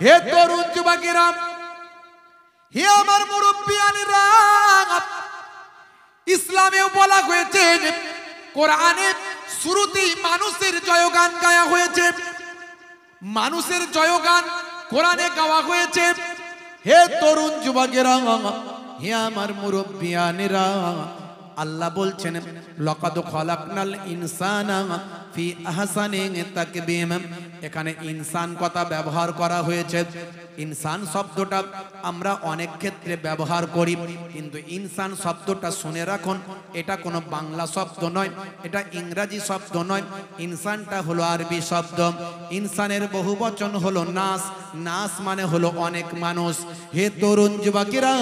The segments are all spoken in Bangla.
হে তরুণ যুবকেরা, হে আমার মুরব্বিয়ানেরা, ইসলামেও বলা হয়েছে, কোরআনে শুরুতেই মানুষের জয়গান গায়া হয়েছে, মানুষের জয়গান কোরআনে গাওয়া হয়েছে। হে তরুণ যুবকেরা, হে আমার মুরব্বিয়ানেরা, আল্লাহ বলছেন লাকাদ খালাকনাল ইনসানা ফি আহসানি তাকবীম। এখানে ইনসান কথা ব্যবহার করা হয়েছে। ইনসান শব্দটা আমরা অনেক ক্ষেত্রে ব্যবহার করি, কিন্তু ইনসান শব্দটা শুনে রাখুন, এটা কোনো বাংলা শব্দ নয়, এটা ইংরেজি শব্দ নয়। ইনসানটা হলো আরবি শব্দ। ইনসানের বহুবচন হলো নাস। নাস মানে হলো অনেক মানুষ। হে তরুণ যুবকেরা,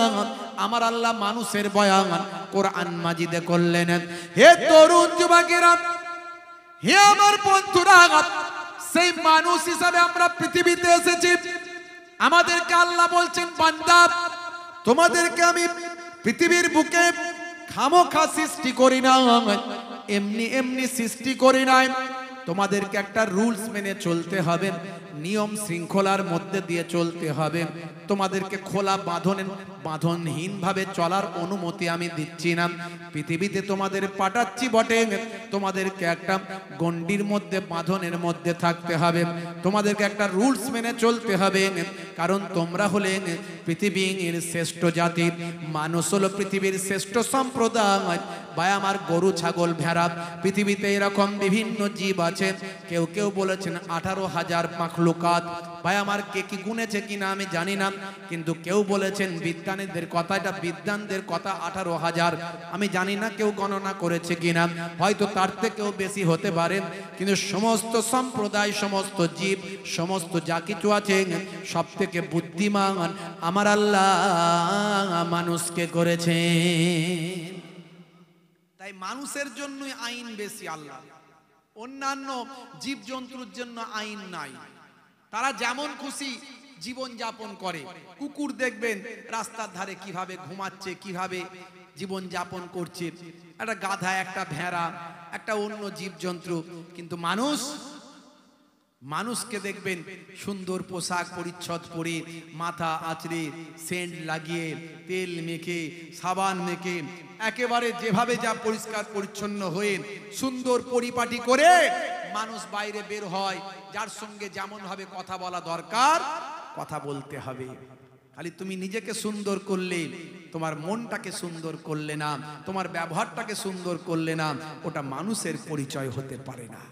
আমার আল্লাহ মানুষের বয়ান কোরআন মাজিদে করলেন। হে তরুণ যুবকেরা, হে আমার বন্ধুরা, সেই মানুষ হিসাবে আমরা পৃথিবীতে এসেছি। আমাদেরকে আল্লাহ বলছেন, বান্দা, তোমাদেরকে আমি পৃথিবীর বুকে খামোখা সৃষ্টি করি না, এমনি এমনি সৃষ্টি করি নাই। তোমাদেরকে একটা রুলস মেনে চলতে হবে, নিয়ম শৃঙ্খলার মধ্যে দিয়ে চলতে হবে। তোমাদেরকে খোলা বাঁধনহীন ভাবে চলার অনুমতি আমি দিচ্ছি না। পৃথিবীতে তোমাদের পাঠাচ্ছি বটে, তোমাদেরকে একটা গণ্ডির মধ্যে, বাঁধনের মধ্যে থাকতে হবে। তোমাদেরকে একটা রুলস মেনে চলতে হবে, কারণ তোমরা হলে পৃথিবীর শ্রেষ্ঠ জাতি। মানুষ হলো পৃথিবীর শ্রেষ্ঠ সম্প্রদায়। ভাই আমার, গরু ছাগল ভেড়া, পৃথিবীতে এরকম বিভিন্ন জীব আছে। কেউ কেউ বলেছেন 18,000 মাখলুকাত। ভাই আমার, কে কি গুনেছে কিনা আমি জানি না, কিন্তু কেউ বলেছেন বিজ্ঞানীদের কথা, এটা বিজ্ঞানদের কথা, 18,000। আমি জানি না কেউ গণনা করেছে কিনা, হয়তো তার থেকেও বেশি হতে পারে। কিন্তু সমস্ত সম্প্রদায়, সমস্ত জীব, সমস্ত যা কিছু আছে, সব থেকে বুদ্ধিমান আমার আল্লাহ মানুষকে করেছে। তাই মানুষের জন্যই আইন বেশি আল্লাহ, অন্যান্য জীবজন্তুর জন্য আইন নাই। তারা যেমন খুশি জীবন যাপন করে। কুকুর দেখবেন রাস্তার ধারে কিভাবে ঘুমাচ্ছে, কিভাবে জীবন যাপন করছে, একটা গাধা, একটা ভেড়া, একটা অন্য জীবজন্তু। কিন্তু মানুষকে দেখবেন সুন্দর পোশাক পরিচ্ছদ পরে, মাথা আঁচড়ে, সেন্ট লাগিয়ে, তেল মেখে, সাবান মেখে, একেবারে যেভাবে যা পরিষ্কার পরিচ্ছন্ন হয়ে সুন্দর পরিপাটি করে মানুষ বাইরে বের হয়। যার সঙ্গে যেমন ভাবে কথা বলা দরকার কথা বলতে হবে। খালি তুমি নিজেকে সুন্দর করলে, তোমার মনটাকে সুন্দর করলে না, তোমার ব্যবহারটাকে সুন্দর করলে না, ওটা মানুষের পরিচয় হতে পারে না।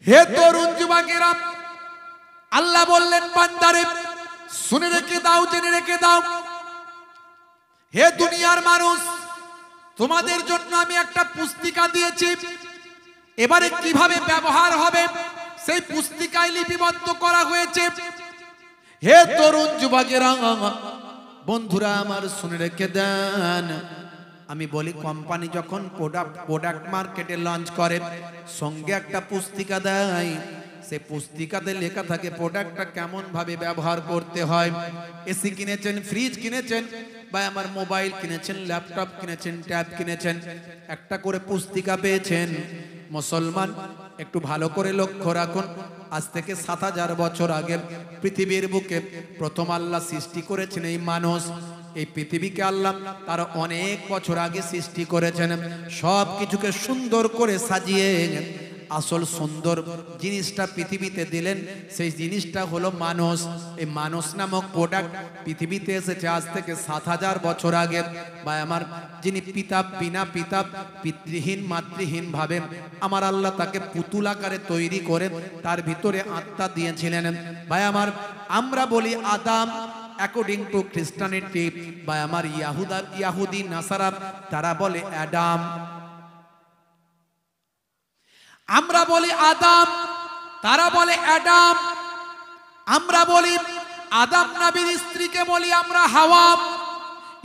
হে তরুণ যুবকেরা, আল্লাহ বললেন, বান্দারে শুনে রেখে দাও, জেনে রেখে দাও, হে দুনিয়ার মানুষ, তোমাদের জন্য আমি একটা পুস্তিকা দিয়েছি। এবারে কিভাবে ব্যবহার হবে সেই পুস্তিকায় লিপিবদ্ধ করা হয়েছে। হে তরুণ যুবকেরা, বন্ধুরা আমার, শুনে রেখে দেন। আমি বলি, কোম্পানি যখন প্রোডাক্ট মার্কেটে লঞ্চ করে, সঙ্গে একটা পুস্তিকা দেয়। সেই পুস্তিকাতে লেখা থাকে প্রোডাক্টটা কেমন ভাবে ব্যবহার করতে হয়। এসি কিনেছেন, ফ্রিজ কিনেছেন, বা আমার মোবাইল কিনেছেন, ল্যাপটপ কিনেছেন, ট্যাব কিনেছেন, একটা করে পুস্তিকা পেয়েছেন। মুসলমান, একটু ভালো করে লক্ষ্য রাখুন, আজ থেকে 7,000 বছর আগে পৃথিবীর বুকে প্রথম আল্লাহ সৃষ্টি করেছেন এই মানুষ। এই পৃথিবীকে আল্লাহ তার অনেক বছর আগে সৃষ্টি করেছেন। সব কিছুকে সুন্দর করে সাজিয়ে আসল সুন্দর জিনিসটা পৃথিবীতে দিলেন। সেই জিনিসটা হলো মানুষ। এই মানুষ নামক প্রোডাক্ট পৃথিবীতে এসেছে আজ থেকে 7,000 বছর আগে। ভাই আমার, যিনি পিতা, বিনা পিতা, পিতৃহীন, মাতৃহীন ভাবে আমার আল্লাহ তাকে পুতুল আকারে তৈরি করে তার ভিতরে আত্মা দিয়েছিলেন। ভাই আমার, আমরা বলি আদাম, অ্যাকর্ডিং টু খ্রিস্টানিটি, বা আমার ইয়াহুদি নাসারা, তারা বলে অ্যাডাম। আমরা বলি আদাম, তারা বলে অ্যাডাম। আমরা বলি আদাম নবীর স্ত্রীকে বলি আমরা হাওয়া।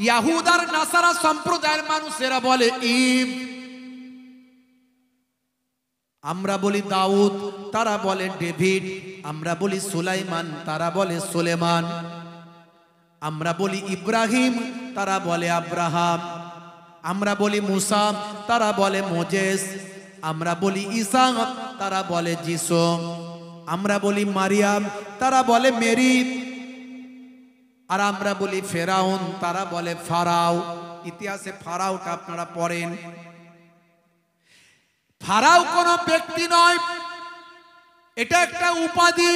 ইয়াহুদ আর নাসারা সম্প্রদায়ের মানুষেরা বলে ঈব। আমরা বলি দাউদ, তারা বলে ডেভিড। আমরা বলি সুলাইমান, তারা বলে সুলেমান। আমরা বলি ইব্রাহিম, তারা বলে আব্রাহাম। আমরা বলি মুসা, তারা বলে মোজেস। আমরা বলি ঈসা, তারা বলে যিশু। আমরা বলি মারিয়াম, তারা বলে মেরি। আর আমরা বলি ফেরাউন, তারা বলে ফারাও। ইতিহাসে ফারাওটা আপনারা পড়েন। ফারাও কোনো ব্যক্তি নয়, এটা একটা উপাধি।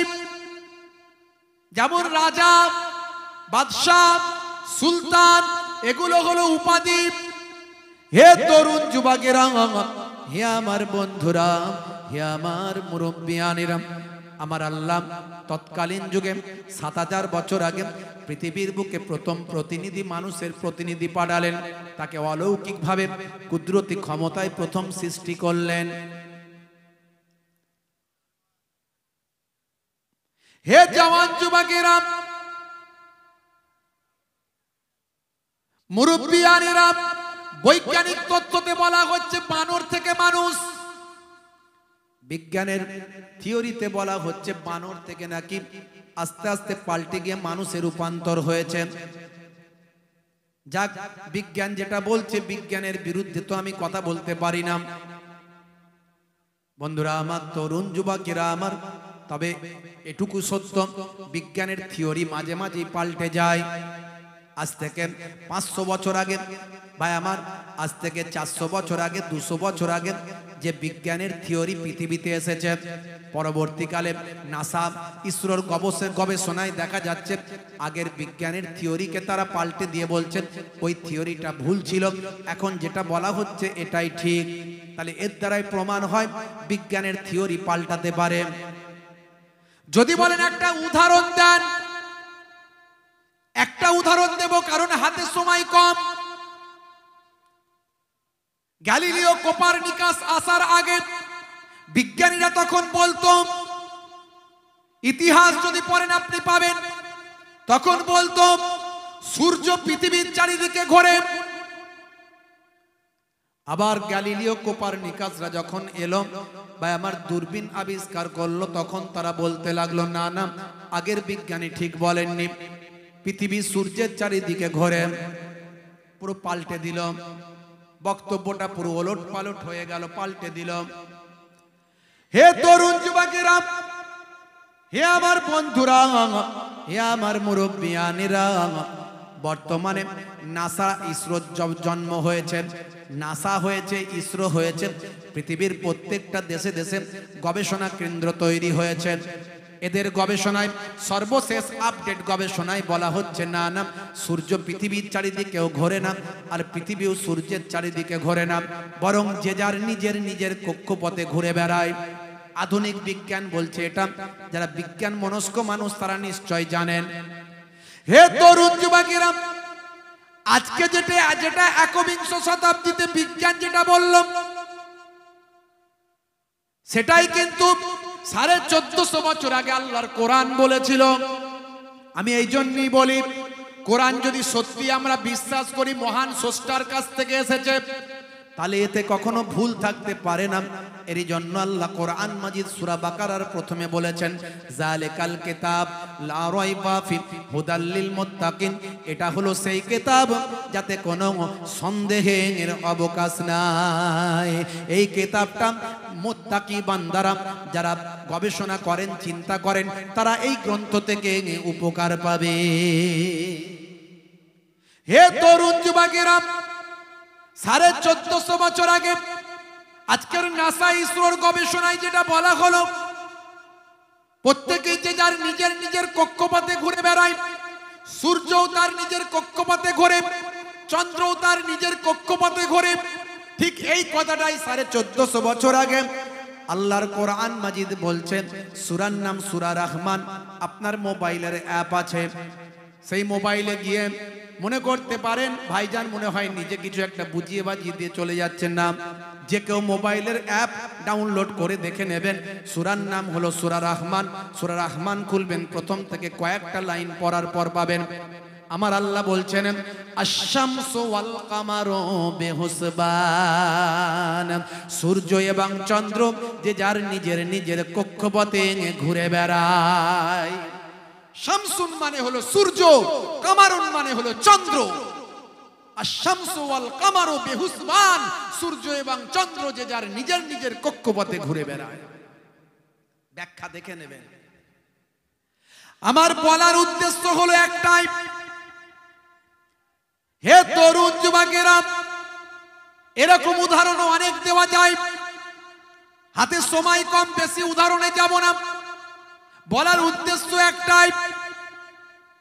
যেমন রাজা, বাদশাহ, সুলতান, এগুলো হলো উপাধি। হে তরুণ যুবকেরা, হে আমার বন্ধুরা, হে আমার মুরব্বিয়ানেরা, আমার আল্লাহ তৎকালীন যুগে ৭০০০ বছর আগে পৃথিবীর বুকে প্রথম প্রতিনিধি, মানুষের প্রতিনিধি পাঠালেন। তাকে অলৌকিকভাবে কুদরতি ক্ষমতায় প্রথম সৃষ্টি করলেন। হে জওয়ান যুবকেরা, মুরব্বিয়ানেরা, বৈজ্ঞানিক তত্ত্বতে বলা হচ্ছে বানর থেকে মানুষ। বিজ্ঞানের থিওরিতে বলা হচ্ছে বানর থেকে নাকি আস্তে আস্তে পাল্টে গিয়ে মানুষে রূপান্তর হয়েছে। যাক, বিজ্ঞান যেটা বলছে, বিজ্ঞানের বিরুদ্ধে তো আমি কথা বলতে পারি না। বন্ধুরা আমার, তরুণ যুবকেরা আমার, তবে এটুকু সত্য, বিজ্ঞানের থিওরি মাঝে মাঝেই পাল্টে যায়। আজ থেকে 500 বছর আগে, ভাই আমার, আজ থেকে 400 বছর আগে, 200 বছর আগে যে বিজ্ঞানের থিওরি পৃথিবীতে এসেছে, পরবর্তীকালে নাসা, ইসরোর গবেষণায় দেখা যাচ্ছে আগের বিজ্ঞানের থিওরিকে তারা পাল্টে দিয়ে বলছেন ওই থিওরিটা ভুল ছিল, এখন যেটা বলা হচ্ছে এটাই ঠিক। তাহলে এর দ্বারাই প্রমাণ হয় বিজ্ঞানের থিওরি পাল্টাতে পারে। যদি বলেন একটা উদাহরণ দেন, একটা উদাহরণ দেব, কারণ হাতে সময় কম। গ্যালিলিও কোপারনিকাস আসার আগে বিজ্ঞানীরা তখন বলতো, ইতিহাস যদি পড়েন আপনি পাবেন, তখন বলতো সূর্য পৃথিবীর চারিদিকে ঘোরে। আবার গ্যালিলিও কোপারনিকাসরা যখন এলো বা আমার দূরবীন আবিষ্কার করলো, তখন তারা বলতে লাগলো না না, আগের বিজ্ঞানী ঠিক বলেননি, পৃথিবী সূর্যের চারিদিকে ঘোরে। পুরো পাল্টে দিল বক্তব্যটা, পুরো ওলট পালট হয়ে গেল, পাল্টে দিল। হে তরুণ যুবকেরা, হে আমার বন্ধুরা, হে আমার মুরব্বিয়ানেরা, বর্তমানে নাসা, ইসরো জন্ম হয়েছে, নাসা হয়েছে, ইসরো হয়েছে, পৃথিবীর প্রত্যেকটা দেশে দেশে গবেষণা কেন্দ্র তৈরি হয়েছে। এদের গবেষণায়, সর্বশেষ আপডেট গবেষণায় বলা হচ্ছে না না, সূর্য পৃথিবীর চারিদিকেও ঘোরে না, আর পৃথিবীও সূর্যের চারিদিকে ঘোরে না, বরং যে যার নিজের নিজের কক্ষপথে ঘুরে বেড়ায়। আধুনিক বিজ্ঞান বলছে এটা। যারা বিজ্ঞান মনস্ক মানুষ তারা নিশ্চয় জানেন। হে তরুণ যুবকেরা, আজকে যেটা 21 শতাব্দীতে বিজ্ঞান যেটা বলল, সেটাই কিন্তু 1450 বছর আগে আল্লাহর কোরআন বলেছিল। আমি এই জন্যই বলি, কোরআন যদি সত্যি আমরা বিশ্বাস করি মহান স্রষ্টার কাছ থেকে এসেছে, তাহলে এতে কখনো ভুল থাকতে পারে না। এর জন্য আল্লাহ কোরআন মাজিদ সূরা বাকারার প্রথমে বলেছেন, যালিকাল কিতাব লা রাইবা ফি হুদাল লিল মুত্তাকিন, এটা হলো সেই কিতাব যাতে কোনো সন্দেহের অবকাশ নাই। এই কিতাবটা মুত্তাকি বান্দারা যারা গবেষণা করেন, চিন্তা করেন, তারা এই গ্রন্থ থেকে উপকার পাবে। হে তরুণ যুবকেরা, 1450 বছর আগে আজকের নাসা, ইসরোর গবেষণায় যেটা বলা হলো, প্রত্যেকেই যে যার নিজের নিজের কক্ষপথে ঘুরে বেড়ায়, সূর্যও তার নিজের কক্ষপথে ঘোরে, চন্দ্রও তার নিজের কক্ষপথে ঘোরে। ঠিক এই কথাটাই 1450 বছর আগে আল্লাহর কোরআন মাজিদ বলছেন। সূরার নাম সূরা রহমান। আপনার মোবাইলের অ্যাপ আছে, সেই মোবাইলে গিয়ে মনে করতে পারেন ভাইজান মনে হয় নিজে কিছু একটা বুঝিয়ে বাজিয়ে দিয়ে চলে যাচ্ছেন না, যে কেউ মোবাইলের অ্যাপ ডাউনলোড করে দেখে নেবেন। সূরার নাম হলো সূরা রহমান। সূরা রহমান খুলবেন, প্রথম থেকে কয়েকটা লাইন পড়ার পর পাবেন আমার আল্লাহ বলছেন, আশ-শামসু ওয়াল কামারু বিহুসবান, সূর্য এবং চন্দ্র যে যার নিজের নিজের কক্ষপথে ঘুরে বেড়ায়। শামসুন মানে হলো সূর্য, কামারুন মানে হলো চন্দ্র। আশ-শামসু ওয়াল কামারু বিহুসবান, সূর্য এবং চন্দ্র যে যার নিজের নিজের কক্ষপথে ঘুরে বেড়ায়। ব্যাখ্যা দেখে নেবেন। আমার বলার উদ্দেশ্য হলো একটাই, হে তরুণ যুবকেরা, এরকম উদাহরণ অনেক দেওয়া যায়, হাতে সময় কম, বেশি উদাহরণে যাব না। বলার উদ্দেশ্য একটাই,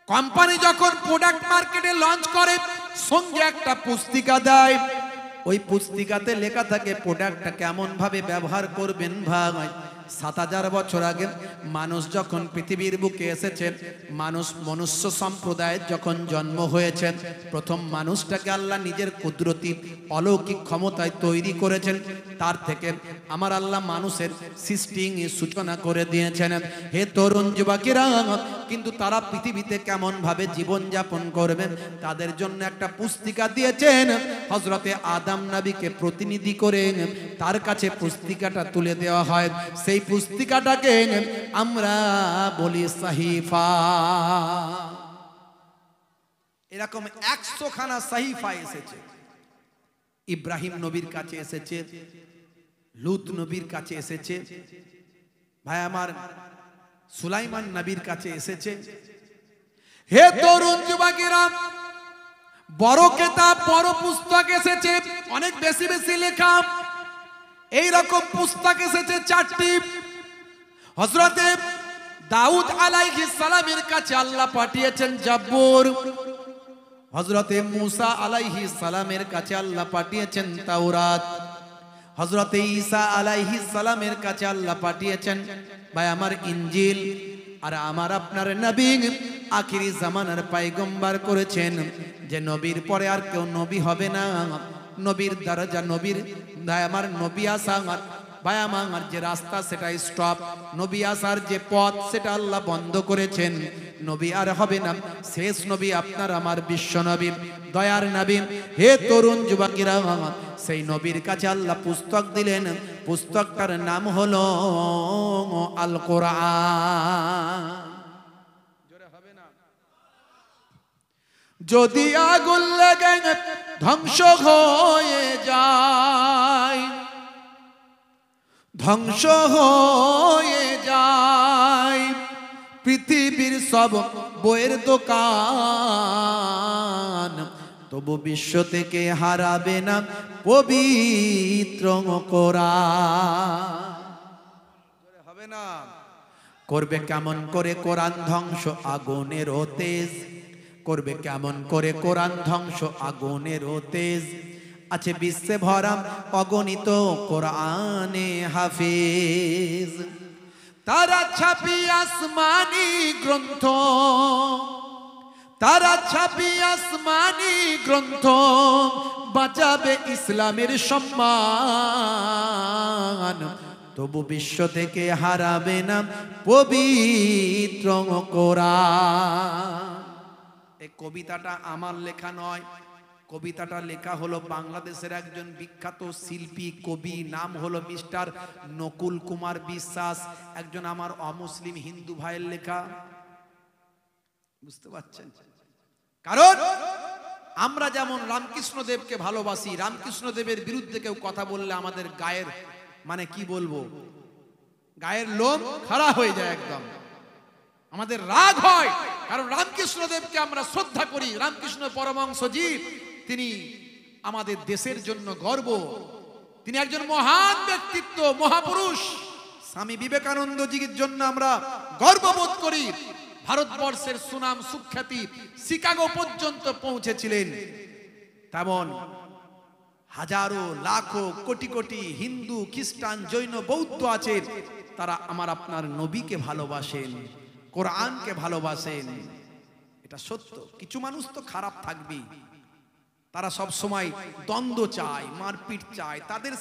কোম্পানি যখন প্রোডাক্ট মার্কেটে লঞ্চ করে সঙ্গে একটা পুস্তিকা দেয়, ওই পুস্তিকাতে লেখা থাকে প্রোডাক্টটা কেমন ভাবে ব্যবহার করবেন। ভাই ৭০০০ বছর আগে মানুষ যখন পৃথিবীর বুকে এসেছে, মনুষ্য সম্প্রদায়ের যখন জন্ম হয়েছে, প্রথম মানুষটাকে আল্লাহ নিজের কুদরতি অলৌকিক ক্ষমতায় তৈরি করেছেন। তার থেকে আমার আল্লাহ মানুষের সৃষ্টি সূচনা করে দিয়েছেন। হে তরুণ যুবকেরা, কিন্তু তারা পৃথিবীতে কেমন ভাবে জীবন যাপন করবেন তাদের জন্য একটা পুস্তিকা দিয়েছেন। হযরতে আদম নবীকে প্রতিনিধি করে তার কাছে পুস্তিকাটা তুলে দেওয়া হয়। সেই পুস্তিকাটাকে আমরা বলি সাহিফা। এরকম ১০০ খানা সাহিফা এসেছে। ইব্রাহিম নবীর কাছে এসেছে, লূত নবীর কাছে এসেছে, ভাই আমার সুলাইমান নবীর কাছে এসেছে। হে তরুণ যুবকেরা, বড় কিতাব, বড় পুস্তক এসেছে, অনেক বেশি বেশি লেখা। এই রকম পুস্তক এসেছে ৪টি। হযরতে দাউদ আলাইহিস সালামের কাছে আল্লাহ পাঠিয়েছেন জাবুর। হযরতে মুসা আলাইহিস সালামের কাছে আল্লাহ পাঠিয়েছেন তাওরাত। হযরতে ঈসা আলাইহিস সালামের কাছে আল্লাহ পাঠিয়েছেন ভাই আমার ইনজিল। আর আমার আপনার নবী আখিরি জামানার পয়গম্বর করেছেন যে নবীর পরে আর কেউ নবী হবে না। নবীর দরজা, নবীর ভাই আমার নবী আসা ভাই আমার যে রাস্তা সেটা স্টপ, নবী আসার যে পথ সেটা আল্লাহ বন্ধ করেছেন। নবী আর হবে না। শেষ নবী আপনার আমার বিশ্ব নবী, দয়ার নবী। হে তরুণ যুবকেরা, সেই নবীর কাছে আল্লাহ পুস্তক দিলেন। পুস্তকটার নাম হলো আল কোরআন। জোরে হবে না? যদি আগুন লাগে ধ্বংস হয়ে যায়, ধ্বংস হয়ে যায় পৃথিবীর সব বইয়ের দোকান, তবু বিশ্ব থেকে হারাবে না পবিত্র কোরআন। হবে না? করবে কেমন করে কোরআন ধ্বংস আগুনের তেজ, করবে কেমন করে কোরআন ধ্বংস আগুনের তেজ। আছে বিশ্বে ভরা অগণিত কোরআনে হাফিজ, তারা ছাপি আসমানি গ্রন্থ, তারা ছাপি আসমানি গ্রন্থ, বাঁচাবে ইসলামের সম্মান, তবু বিশ্ব থেকে হারাবে না পবিত্র কোরআন। এই কবিতাটা আমার লেখা নয়, কবিতাটা লেখা হলো বাংলাদেশের একজন বিখ্যাত শিল্পী কবি, নাম হলো মিস্টার নকুল কুমার বিশ্বাস, একজন আমার অমুসলিম হিন্দু ভাইয়ের লেখা। বুঝতে পারছেন? কারণ আমরা যেমন রামকৃষ্ণ দেবকে ভালোবাসি, রামকৃষ্ণ দেবের বিরুদ্ধে কেউ কথা বললে আমাদের গায়ের মানে কি বলবো, গায়ের লোম খাড়া হয়ে যায়, একদম আমাদের রাগ হয়। কারণ রামকৃষ্ণ দেবকে আমরা শ্রদ্ধা করি, রামকৃষ্ণ পরমহংস জীব, তিনি আমাদের দেশের জন্য গর্ব, তিনি একজন মহান ব্যক্তিত্ব, মহাপুরুষ। স্বামী বিবেকানন্দজির জন্য আমরা গর্ববোধ করি। ভারতবর্ষের সুনাম সুখ্যাতি শিকাগো পর্যন্ত পৌঁছেছিলেন। তেমন হাজারো লাখো কোটি কোটি হিন্দু, খ্রিস্টান, জৈন, বৌদ্ধ আছে, তারা আমার আপনার নবীকে ভালোবাসেন, কোরআনকে ভালোবাসেন। এটা সত্য। কিছু মানুষ তো খারাপ থাকবেই, তারা সব সময় দ্বন্দ্ব চায়, মারপিট চায়, তাদের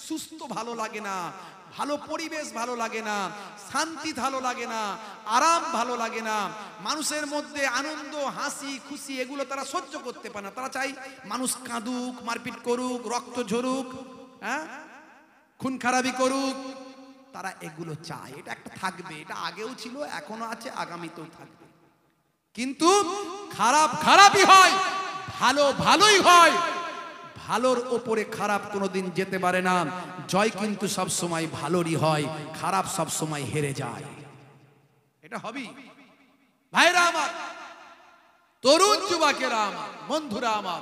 সুস্থ ভালো লাগে না, ভালো পরিবেশ ভালো লাগে না, শান্তি ভালো লাগে না, আরাম ভালো লাগে না, মানুষের মধ্যে আনন্দ, হাসি, খুশি এগুলো তারা সহ্য করতে পারে না। তারা চাই মানুষ কাঁদুক, মারপিট করুক, রক্ত ঝরুক, হ্যাঁ, খুন খারাপি করুক, তারা এগুলো চায়। এটা একটা থাকবে, এটা আগেও ছিল, এখনো আছে, আগামীতেও থাকবে। কিন্তু খারাপ খারাপই হয়, ভালো ভালোই হয়। ভালোর ওপরে খারাপ কোনোদিন যেতে পারে না। জয় কিন্তু সব সময় ভালোরই হয়, খারাপ সব সময় হেরে যায়। এটা হবেই। ভাইরা আমার, তরুণ যুবকেরা আমার, বন্ধুরা আমার,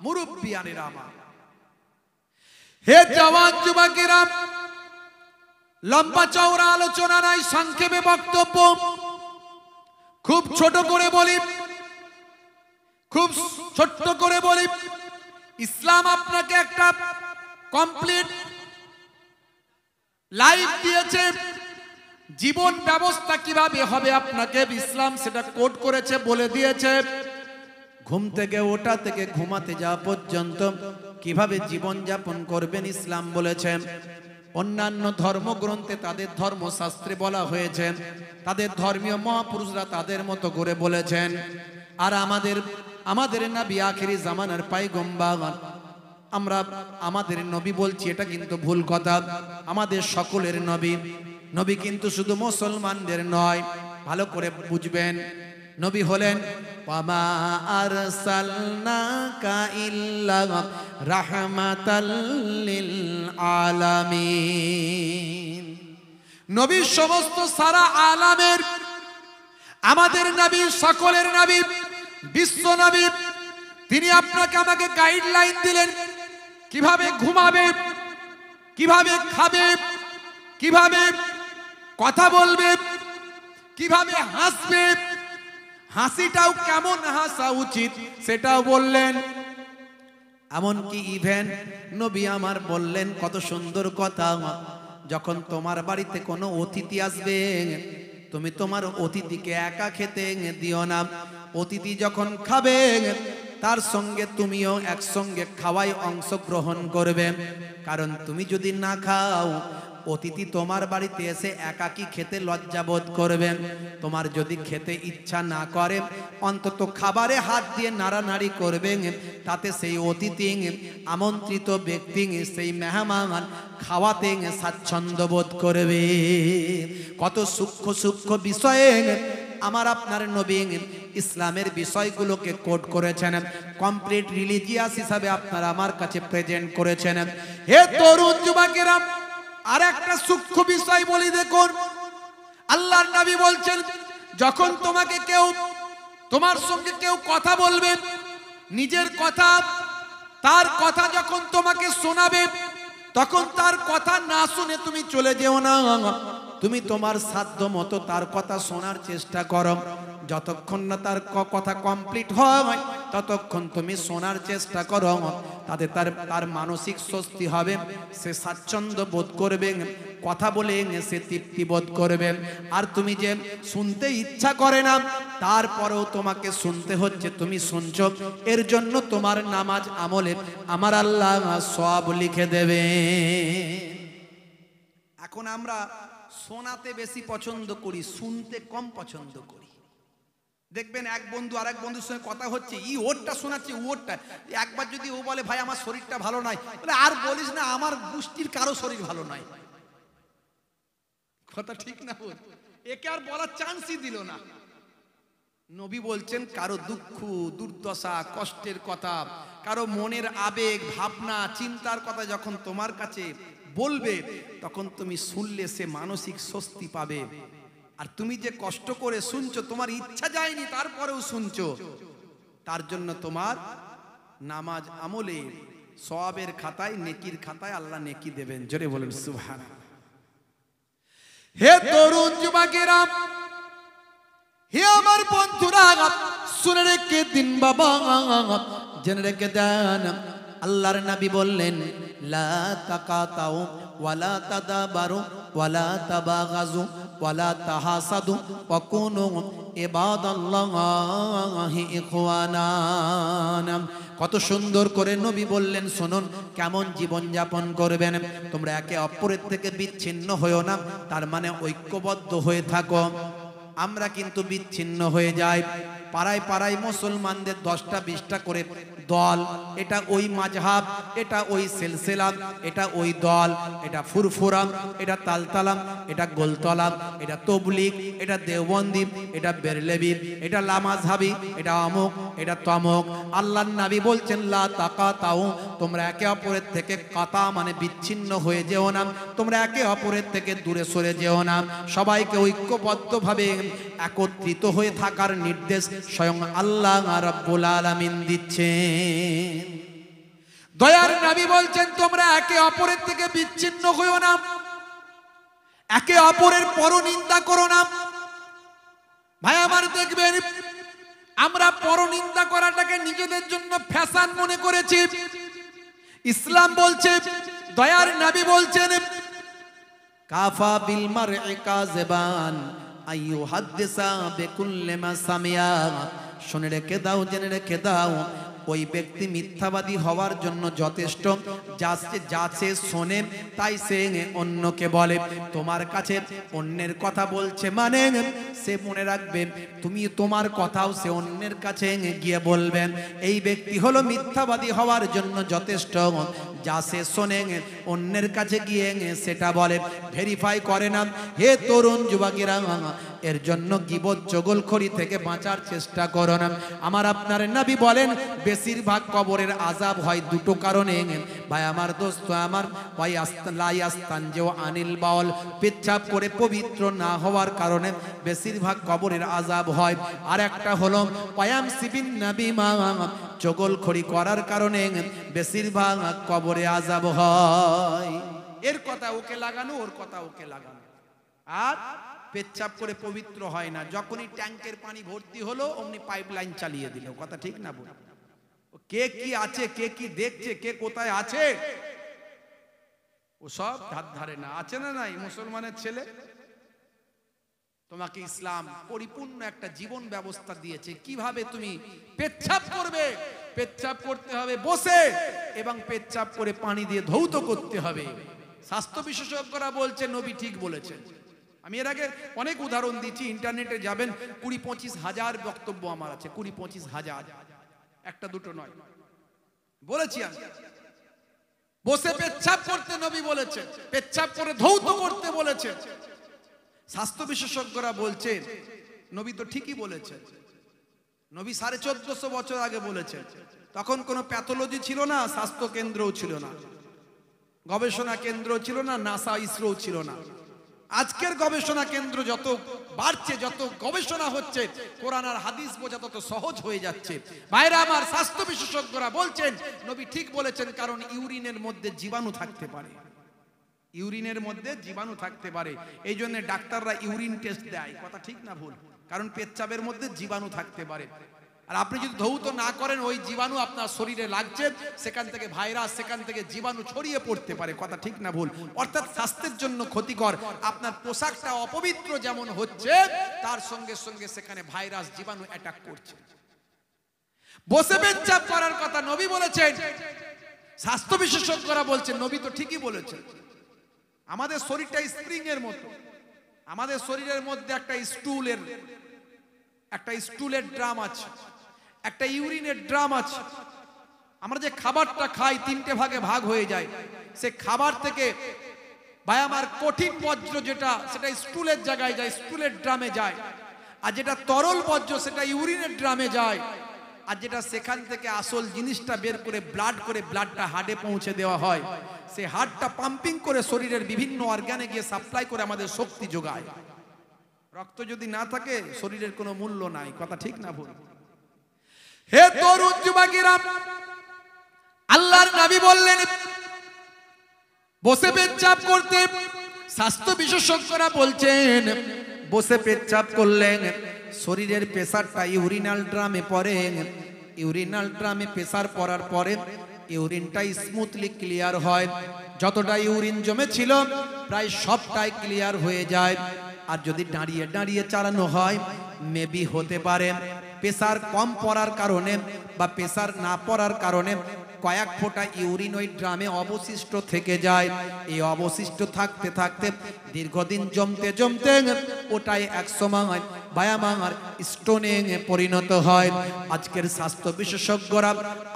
মুরব্বিয়ানেরা আমার, হে জওয়ান যুবকেরা, লম্বা চওড়া আলোচনা নাই, সংক্ষেপে বক্তব্য, খুব ছোট করে বলি, খুব ছোট্ট করে বলি। ইসলাম আপনাকে একটা কমপ্লিট লাইফ দিয়েছে। জীবন ব্যবস্থা কিভাবে হবে আপনাকে ইসলাম সেটা কোড করেছে, বলে দিয়েছে। ঘুম থেকে ওঠা থেকে ঘুমাতে যাওয়া পর্যন্ত কিভাবে জীবন যাপন করবেন ইসলাম বলেছে। অন্যান্য ধর্মগ্রন্থে তাদের ধর্মশাস্ত্রে বলা হয়েছে, তাদের ধর্মীয় মহাপুরুষরা তাদের মতো করে বলেছেন। আর আমাদের নবী আখিরি জামানার পয়গম্বর, আমরা আমাদের নবী বলছি, এটা কিন্তু ভুল কথা। আমাদের সকলের নবী। নবী কিন্তু শুধু মুসলমানদের নয়, ভালো করে বুঝবেন। নবী হলেন ওয়ামা আরসালনাকা ইল্লা রাহমাতাল লিল আলামিন। নবী সমস্ত সারা আলামের, আমাদের নবী সকলের নবী, বিশ্ব নবী। তিনি আপনাকে আমাকে গাইডলাইন দিলেন কিভাবে ঘুমাবে, কিভাবে খাবে, কিভাবে কথা বলবে, কিভাবে হাসবে, হাসিটাও কেমন হাসা উচিত সেটাও বললেন। এমনকি ইভেন নবী আমার বললেন কত সুন্দর কথা, যখন তোমার বাড়িতে কোনো অতিথি আসবে, তুমি তোমার অতিথিকে একা খেতে দিও না। অতিথি যখন খাবে তার সঙ্গে তুমিও একসঙ্গে খাওয়ায় অংশগ্রহণ করবে। কারণ তুমি যদি না খাও, অতিথি তোমার বাড়িতে এসে একাকী খেতে লজ্জাবোধ করবে। তোমার যদি খেতে ইচ্ছা না করে, অন্তত খাবারে হাত দিয়ে নাড়ানাড়ি করবে, তাতে সেই অতিথি, আমন্ত্রিত ব্যক্তি, সেই মেহমান খাওয়াতে স্বাচ্ছন্দ্য বোধ করবে। কত সূক্ষ্ম সূক্ষ্ম বিষয়ে আমার আপনার নবী ইসলামের বিষয়গুলোকে কোড করেছেন, কমপ্লিট রিলিজিয়াস হিসাবে আপনারা আমার কাছে প্রেজেন্ট করেছেন। হে তরুণ যুবকেরা, আর একটা সূক্ষ্ম বিষয় বলি, দেখুন আল্লাহর নবী বলছেন, যখন তোমার সঙ্গে কেউ কথা বলবে, নিজের কথা, তার কথা যখন তোমাকে শোনাবে, তখন তার কথা না শুনে তুমি চলে যেও না। তুমি তোমার সাধ্য মতো তার কথা শোনার চেষ্টা করো। যতক্ষণ না তার কথা কমপ্লিট হয় ততক্ষণ তুমি শোনার চেষ্টা করো। তাতে তার মানসিক স্বস্তি হবে, সে স্বাচ্ছন্দ্য বোধ করবে, কথা বলে সে তৃপ্তি বোধ করবে। আর তুমি যে শুনতে ইচ্ছা করে না, তারপরেও তোমাকে শুনতে হচ্ছে, তুমি শুনছো, এর জন্য তোমার নামাজ আমলে আমার আল্লাহ সওয়াব লিখে দেবে। এখন আমরা শোনাতে বেশি পছন্দ করি, শুনতে কম পছন্দ করি। দেখবেন এক বন্ধু আরেক বন্ধুর সঙ্গে কথা হচ্ছে, ওরটা শোনাচ্ছে, ওরটা। একবার যদি ও বলে ভাই আমার শরীরটা ভালো নয়, বলে আর বলিস না, আমার গোষ্ঠীর কারো শরীর ভালো নয়। কথা ঠিক না? একে আর বলার চান্সই দিল না। নবী বলছেন, কারো দুঃখ, দুর্দশা, কষ্টের কথা, কারো মনের আবেগ, ভাবনা, চিন্তার কথা যখন তোমার কাছে বলবে, তখন তুমি শুনলে সে মানসিক স্বস্তি পাবে। আর তুমি যে কষ্ট করে শুনছো, তোমার ইচ্ছা যায়নি, তারপরেও শুনছো, তার জন্য তোমার নামাজ আমলে সওয়াবের খাতায়, নেকির খাতায় আল্লাহ নেকি দেবেন। জোরে বলেন সুবহানাল্লাহ। হে তরুণ যুবকেরা, হে আমার বন্ধুরা, শুনে রেখে দিন বাবা, জেনে রেখে দেন। আল্লাহর নবী বললেন, লা তাকাতাউ ওয়ালা তাদাবারু ওয়ালা তাবাগাজু ওয়ালা তাহাসাদু ওয়া কুনু ইবাদাল্লাহি ইখওয়ানা। কত সুন্দর করে নবী বললেন, শুনুন কেমন জীবন যাপন করবেন। তোমরা একে অপরের থেকে বিচ্ছিন্ন হয়েও না, তার মানে ঐক্যবদ্ধ হয়ে থাকো। আমরা কিন্তু বিচ্ছিন্ন হয়ে যাই। পাড়ায় পাড়ায় মুসলমানদের 10টা 20টা করে দল, এটা ওই মাযহাব, এটা ওই সিলসিলা, এটা ওই দল, এটা ফুরফুরাম, এটা তালতালাম, এটা গোলতলাম, এটা তবলিগ, এটা দেওবন্দি, এটা বেরলেবি, এটা লামাযহাবি, এটা অমুক, এটা তমুক। আল্লাহর নবী বলছেন, লা তাকাতাউ, তোমরা একে অপরের থেকে কাতা মানে বিচ্ছিন্ন হয়ে যেও না, তোমরা একে অপরের থেকে দূরে সরে যেও না। সবাইকে ঐক্যবদ্ধভাবে একত্রিত হয়ে থাকার নির্দেশ স্বয়ং আল্লাহ রাব্বুল আলামিন দিচ্ছেন। দয়ার নবী বলছেন তোমরা একে অপরের থেকে বিচ্ছিন্ন হইও না, একে অপরের পরনিন্দা করো না। ভাই আমার দেখবেন আমরা পরনিন্দা করাটাকে নিজেদের জন্য ফ্যাশন মনে করেছি। ইসলাম বলছে, দয়ার নবী বলছেন, কাফা বিল মারই কাযিবান আইয়ু হাদিসা বিকুল্লি মা সামিয়া। শুনে রেখে দাও, জেনে রেখে দাও, ওই ব্যক্তি মিথ্যাবাদী হওয়ার জন্য যথেষ্ট। যা সে শোনে তাই সে অন্যকে বলে। তোমার কাছে অন্যের কথা বলছে মানে সে মনে রাখবে তুমি তোমার কথাও সে অন্যের কাছে গিয়ে বলবেন। এই ব্যক্তি হলো মিথ্যাবাদী হওয়ার জন্য যথেষ্ট। যা সে শোনে অন্যের কাছে গিয়ে সেটা বলে, ভেরিফাই করে না। হে তরুণ যুবকেরা, এর জন্য গীবত চগলখড়ি থেকে বাঁচার চেষ্টা করো না। আমার আপনার নবী বলেন বেশিরভাগ কবরের আযাব হয় দুটো কারণে। ভাই আমার দোস্ত আমার, ভাই আস্তান যে আনিল বাউল, পেচ্ছাপ করে পবিত্র না হওয়ার কারণে বেশিরভাগ কবরের আযাব হয়। আর একটা হলো পায়াম সিবিন নবী মা, চগলখড়ি করার কারণে বেশিরভাগ কবরে আযাব হয়। এর কথা ওকে লাগানো, ওর কথা ওকে লাগানো। আর পেচ্ছাপ করে পবিত্র হয় না। যখনই ট্যাঙ্কের পানি ভর্তি হলো অমনি পাইপলাইন চালিয়ে দিল। কথা ঠিক না বল? কে কি আছে, কে কি দেখছে, কে কোথায় আছে, ও সব ধার ধারে না। আছে না নাই মুসলমানের ছেলে? তোমাকে ইসলাম পরিপূর্ণ একটা জীবন ব্যবস্থা দিয়েছে কিভাবে তুমি পেচ্ছাপ করবে। পেচ্ছাপ করতে হবে বসে, এবং পেচ্ছাপ করে পানি দিয়ে ধৌত করতে হবে। স্বাস্থ্য বিশেষজ্ঞরা বলছে নবী ঠিক বলেছেন। আমি এর আগে অনেক উদাহরণ দিচ্ছি, ইন্টারনেটে যাবেন, 20-25 হাজার বক্তব্য আমার আছে। 20-25 হাজার, একটা দুটো নয়। বলেছি আমি বসে পেচ্ছাপ করতে নবী বলেছেন, পেচ্ছাপ করে ধৌত করতে বলেছেন। স্বাস্থ্য বিশেষজ্ঞরা বলছেন নবী তো ঠিকই বলেছেন। নবী 1450 বছর আগে বলেছেন। তখন কোনো প্যাথোলজি ছিল না, স্বাস্থ্য কেন্দ্রও ছিল না, গবেষণা কেন্দ্র ছিল না, নাসা ইসরো ছিল না। আজকের গবেষণা কেন্দ্র যত বাড়ছে, যত গবেষণা হচ্ছে, কোরআন আর হাদিস বোঝা তত সহজ হয়ে যাচ্ছে। ভাইরা আমার, স্বাস্থ্য বিশেষজ্ঞরা বলছেন নবী ঠিক বলেছেন, কারণ ইউরিনের মধ্যে জীবাণু থাকতে পারে। ইউরিনের মধ্যে জীবাণু থাকতে পারে, এই জন্য ডাক্তাররা ইউরিন টেস্ট দেয়। কথা ঠিক না ভুল? কারণ পেচ্ছাপের মধ্যে জীবাণু থাকতে পারে। আর আপনি যদি ধৌত না করেন, ওই জীবাণু আপনার শরীরে লাগছে, সেখান থেকে ভাইরাস, সেখান থেকে জীবাণু ছড়িয়ে পড়তে পারে। কথা ঠিক না ভুল? অর্থাৎ স্বাস্থ্যের জন্য ক্ষতিকর। আপনার পোশাকটা অপবিত্র যেমন হচ্ছে, তার সঙ্গে সঙ্গে সেখানে ভাইরাস, জীবাণু অ্যাটাক করছে। বসে পেচ্ছাপ করার কথা নবী বলেছেন, স্বাস্থ্য বিশেষজ্ঞরা বলছেন নবী তো ঠিকই বলেছেন। আমাদের শরীরটা স্প্রিং এর মতো। আমাদের শরীরের মধ্যে একটা স্টুলের ড্রাম আছে, একটা ইউরিনের ড্রাম আছে। আমরা যে খাবারটা খাই 3টে ভাগে ভাগ হয়ে যায়। সে খাবার থেকে ভাই আমার কঠিন বর্জ্য যেটা, সেটা স্টুলের জায়গায় যায়, স্টুলের ড্রামে যায়। আর যেটা তরল বর্জ্য সেটা ইউরিনের ড্রামে যায়। আর যেটা সেখান থেকে আসল জিনিসটা বের করে ব্লাডটা হার্টে পৌঁছে দেওয়া হয়। সে হার্টটা পাম্পিং করে শরীরের বিভিন্ন অর্গানে গিয়ে সাপ্লাই করে আমাদের শক্তি যোগায়। রক্ত যদি না থাকে শরীরের কোনো মূল্য নাই। কথা ঠিক না ভুল? হে তরুণ যুবকেরা, আল্লাহর নবী বললেন বসে পেচ্ছাপ করতে। স্বাস্থ্য বিশেষজ্ঞরা বলছেন বসে পেচ্ছাপ করলেন শরীরের প্রেসারটা ইউরিনাল ড্রামে পড়ে। ইউরিনাল ড্রামে প্রেসার পড়ার পরে ইউরিনটা স্মুথলি ক্লিয়ার হয়। যতটা ইউরিন জমে ছিল প্রায় সবটাই ক্লিয়ার হয়ে যায়। আর যদি দাঁড়িয়ে দাঁড়িয়ে চালানো হয়, মেবি হতে পারে প্রেসার কম পড়ার কারণে বা প্রেসার না পড়ার কারণে কয়েক ফোঁটা ইউরিন ওই ড্রামে অবশিষ্ট থেকে যায়। এই অবশিষ্ট থাকতে থাকতে দীর্ঘদিন জমতে জমতে ওটাই একসময় বায়ামার স্টোনে পরিণত হয়। আজকের স্বাস্থ্য বিশেষজ্ঞরা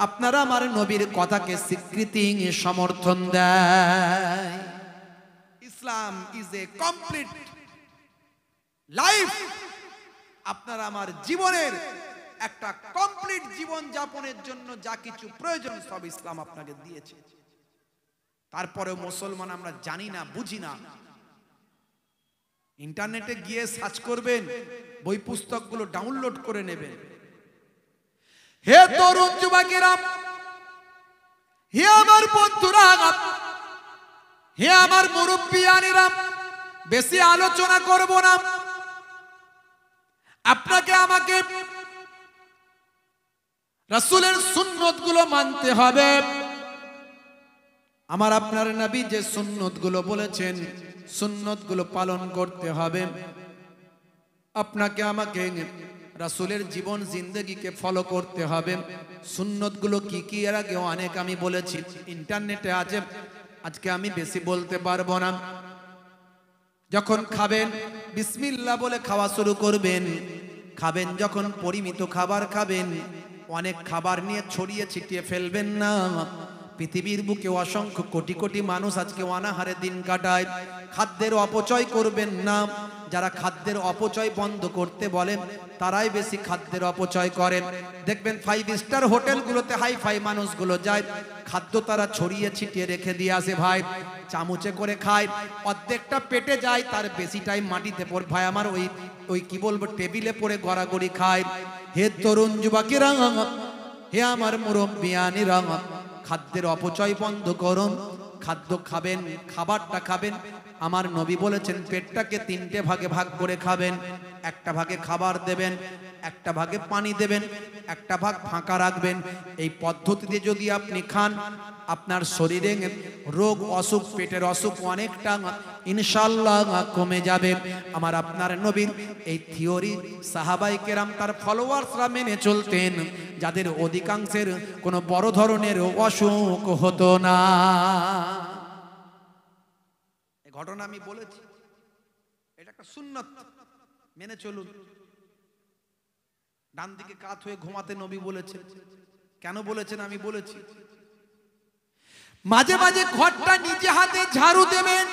আপনারা আমার নবীর কথাকে স্বীকৃতি সমর্থন দেয়। ইসলাম ইজ এ কমপ্লিট লাইফ। আপনারা আমার জীবনের একটা কমপ্লিট জীবন যাপনের জন্য যা কিছু প্রয়োজন সব ইসলাম আপনাকে দিয়েছে। তারপরেও মুসলমান আমরা জানি না, বুঝি না। ইন্টারনেটে গিয়ে সার্চ করবেন, বই পুস্তকগুলো ডাউনলোড করে নেবেন। হে তরুণ যুবকেরা, হে আমার বন্ধুরা, হে আমার মুরব্বিয়ানেরা, বেশি আলোচনা করব না। আপনাকে আমাকে রাসূলের সুন্নতগুলো মানতে হবে। আমার আপনার নবী যে সুন্নতগুলো বলেছেন, সুন্নতগুলো পালন করতে হবে। আপনাকে আমাকে রাসূলের জীবন জিন্দেগিকে ফলো করতে হবে। সুন্নতগুলো কি কি এর আগে অনেক আমি বলেছি, ইন্টারনেটে আছে, আজকে আমি বেশি বলতে পারবো না। যখন খাবেন বিসমিল্লাহ বলে খাওয়া শুরু করবেন। খাবেন যখন পরিমিত খাবার খাবেন, অনেক খাবার নিয়ে ছড়িয়ে ছিটিয়ে ফেলবেন না। পৃথিবীর বুকে অসংখ্য কোটি কোটি মানুষ আজকে অনাহারে দিন কাটায়। খাদ্যের অপচয় করবেন না। যারা খাদ্যের অপচয় বন্ধ করতে বলেন, তারাই বেশি খাদ্যের অপচয় করেন। দেখবেন 5 স্টার হোটেলগুলোতে হাই ফাই মানুষগুলো যায়, খাদ্য তারা ছড়িয়ে ছিটিয়ে রেখে দিয়ে আসে ভাই। চামচে করে খায়, অর্ধেকটা পেটে যায়, তার বেশিটাই মাটিতে পড়ে ভাই আমার ওই কি বলবো টেবিলে পড়ে গড়াগড়ি খায়। হে তরুণ যুবকেরা, হে আমার মুরব্বিয়ানেরা, খাদ্যের অপচয় বন্ধ করুন। খাদ্য খাবেন, খাবারটা খাবেন, আমার নবী বলেছেন পেটটাকে 3টে ভাগে ভাগ করে খাবেন। একটা ভাগে খাবার দেবেন, একটা ভাগে পানি দেবেন, একটা ভাগ ফাঁকা রাখবেন। এই পদ্ধতিতে যদি আপনি খান, আপনার শরীরে রোগ অসুখ, পেটের অসুখ অনেকটা ইনশাআল্লাহ কমে যাবে। আমার আপনার নবীর এই থিওরি সাহাবায়ে কেরাম তার ফলোয়ার্সরা মেনে চলতেন, যাদের অধিকাংশের কোনো বড় ধরনের অসুখ হতো না। এই ঘটনা আমি বলেছি, এটা একটা সুন্নাত, মেনে চলুন। ডান দিকে কাত হয়ে ঘুমাতে নবী বলেছেন। কেন বলেছেন আমি বলেছি। মাঝে মাঝে ঘরটা নিজে হাতে ঝাড়ু দেবেন।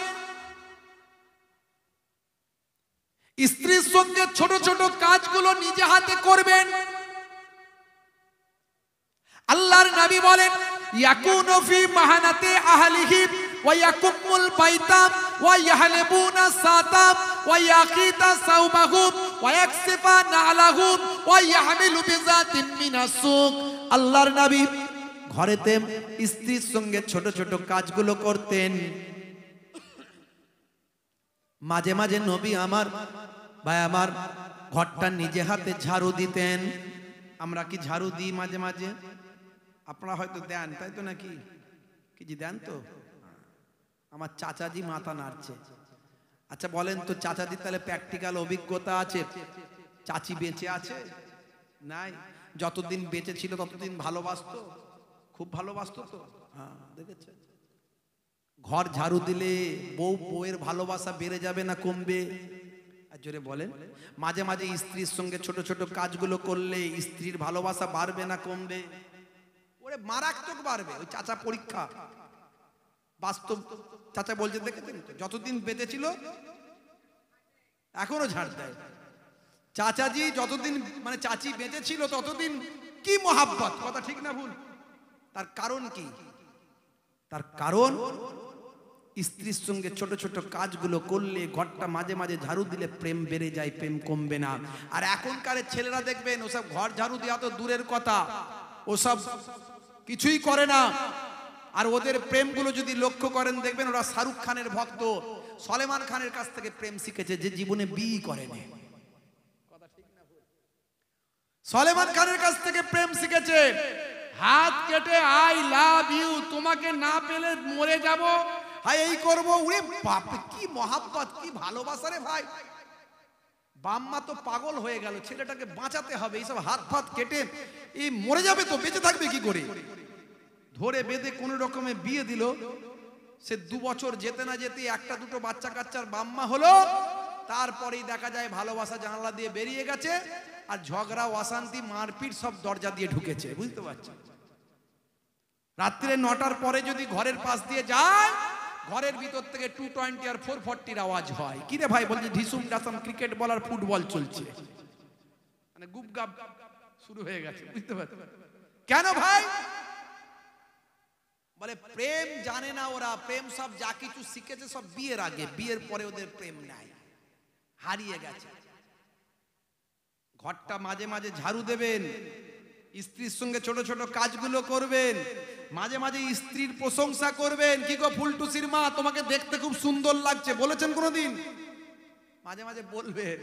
স্ত্রীর সঙ্গে ছোট ছোট কাজগুলো নিজে হাতে করবেন। আল্লাহর নবী বলেন, ইয়াকুনু ফি মাহানাতি আহলিহি ওয়া ইয়াকুমুল বাইতা ওয়া ইয়াহলিবুনা সাতা ওয়া ইয়াকিতা সাওবাহু ওয়া ইয়াকসিফা নালাহু ওয়া ইয়াহমিলু বিজাতিন মিনাস সুক। আল্লাহর নবী ঘরেতে স্ত্রীর সঙ্গে ছোট ছোট কাজগুলো করতেন। মাঝে মাঝে নবী আমার ভাই আমার ঘরটা নিজে হাতে ঝাড়ু দিতেন। আমরা কি ঝাড়ু দিই মাঝে মাঝে? আপনারা হয়তো দেন, তাই তো নাকি? কি জি দেন তো? আমার চাচাজি মাথা নাড়ছে। আচ্ছা বলেন তো, চাচাজি তাহলে প্র্যাকটিক্যাল অভিজ্ঞতা আছে? চাচি বেঁচে আছে? নাই। যতদিন বেঁচে ছিল ততদিন ভালোবাসতো, খুব ভালোবাসতো তো। হ্যাঁ, দেখেছেন? ঘর ঝাড়ু দিলে বউয়ের ভালোবাসা বেড়ে যাবে না কমবে? আর জোরে বলেন। মাঝে মাঝে স্ত্রীর সঙ্গে ছোট ছোট কাজগুলো করলে স্ত্রীর ভালোবাসা বাড়বে না কমবে? ওরে মারাত্মক বাড়বে। ওই চাচা পরীক্ষা, বাস্তব চাচা বলছে, দেখেছেন তো? যতদিন বেঁচে ছিল এখনো ঝাড় দেয়। চাচাজি যতদিন মানে চাচি বেঁচে ছিল ততদিন কি মহাব্বত, কথা ঠিক না ভুল? তার কারণ কি? তার কারণ স্ত্রীর সঙ্গে ছোট ছোট কাজগুলো করলে, ঘরটা মাঝে মাঝে ঝাড়ু দিলে প্রেম বেড়ে যায়, প্রেম কমবে না। আর এখনকার ছেলেরা দেখবেন ওসব ঘর ঝাড়ু দেওয়া তো দূরের কথা, ওসব কিছুই করে না। আর ওদের প্রেমগুলো যদি লক্ষ্য করেন দেখবেন ওরা শাহরুখ খানের ভক্ত, সলেমান খানের কাছ থেকে প্রেম শিখেছে, যে জীবনে বিয়ে করেনি। সলেমান খানের কাছ থেকে প্রেম শিখেছে। হাত কেটে আই লাভ ইউ, তোমাকে না পেলে মরে যাব, হাই এই করবো। ওরে বাপ, কি মহাব্বত, কি ভালোবাসা রে ভাই। বাম্মা তো পাগল হয়ে গেল, ছেলেটাকে বাঁচাতে হবে। এইসব হাত ফাত কেটে এই মরে যাবে তো, বেঁচে থাকবে কি করে? ধরে বেঁধে কোন রকমে বিয়ে দিল। সে 2 বছর যেতে না যেতে একটা দুটো বাচ্চা কাচ্চার বাম্মা হলো। তারপরেই দেখা যায় ভালোবাসা জানালা দিয়ে বেরিয়ে গেছে, আর ঝগড়া, অশান্তি, মারপিট সব দরজা দিয়ে ঢুকেছে। বুঝতে পারছেন? রাত্রে 9টার পরে যদি ঘরের পাশ দিয়ে যায়, ঘরের ভিতর থেকে 220 আর 440 আওয়াজ হয়। কি রে ভাই? বলছে ঢিসুম ডাসাম ক্রিকেট বল আর ফুটবল চলছে, মানে গুপগাপ শুরু হয়ে গেছে। বুঝতে পারছেন? কেন ভাই? বলে প্রেম জানে না ওরা। প্রেম সব যা কিছু শিখেছে সব বিয়ের আগে, বিয়ের পরে ওদের প্রেম নাই। হারিয়ে গেছে। ঘরটা মাঝে মাঝে ঝাড়ু দেবেন, স্ত্রীর সঙ্গে ছোট ছোট কাজগুলো করবেন, মাঝে মাঝে স্ত্রীর প্রশংসা করবেন। কি গো ফুলটুসির মা, তোমাকে দেখতে খুব সুন্দর লাগছে, বলেছেন কোনোদিন? মাঝে মাঝে বলবেন।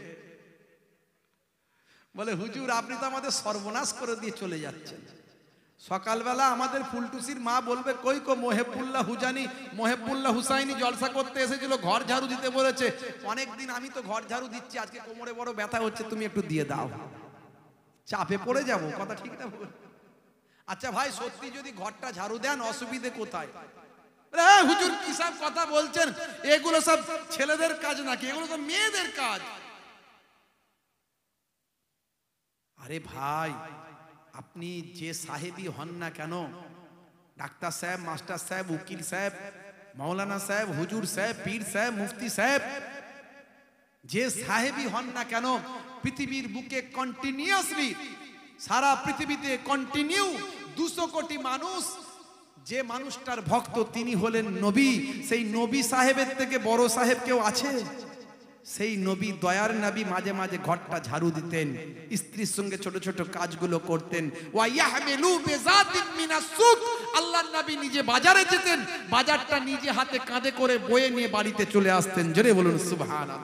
বলে হুজুর আপনি তো আমাদের সর্বনাশ করে দিয়ে চলে যাচ্ছেন। সকালবেলা আমাদের ফুলটুসির মা বলবে কই কো মোহেবুল্লাহ হুসাইনি জলসা করতে এসেছিল, ঘর ঝাড়ু দিতে বলেছে। অনেকদিন আমি তো ঘর ঝাড়ু দিচ্ছি, আজকে কোমরে বড় ব্যথা হচ্ছে, তুমি একটু দিয়ে দাও। চাপে পড়ে যাব, কথা ঠিক না? আচ্ছা ভাই সত্যি যদি ঘরটা ঝাড়ু দেন অসুবিধে কোথায়? হুজুর কি সব কথা বলছেন, এগুলো সব ছেলেদের কাজ নাকি, এগুলো তো মেয়েদের কাজ। আরে ভাই আপনি যে সাহেবই হন না কেন, ডাক্তার সাহেব, মাস্টার সাহেব, উকিল সাহেব, মৌলানা সাহেব, হুজুর সাহেব, পীর সাহেব, মুফতি সাহেব, যে সাহেবই হন না কেন, পৃথিবীর বুকে কন্টিনিউয়াসলি সারা পৃথিবীতে কন্টিনিউ 200 কোটি মানুষ, যে মানুষটার ভক্ত তিনি হলেন নবী। সেই নবী সাহেবের থেকে বড় সাহেব কেউ আছে? সেই নবী, দয়ার নবী মাঝে মাঝে ঘরটা ঝাড়ু দিতেন, স্ত্রীর সঙ্গে ছোট ছোট কাজগুলো করতেন। আল্লাহর নবী নিজে বাজারে যেতেন, বাজারটা নিজে হাতে কাঁধে করে বয়ে নিয়ে বাড়িতে চলে আসতেন। জোরে বলুন সুবহানাল্লাহ।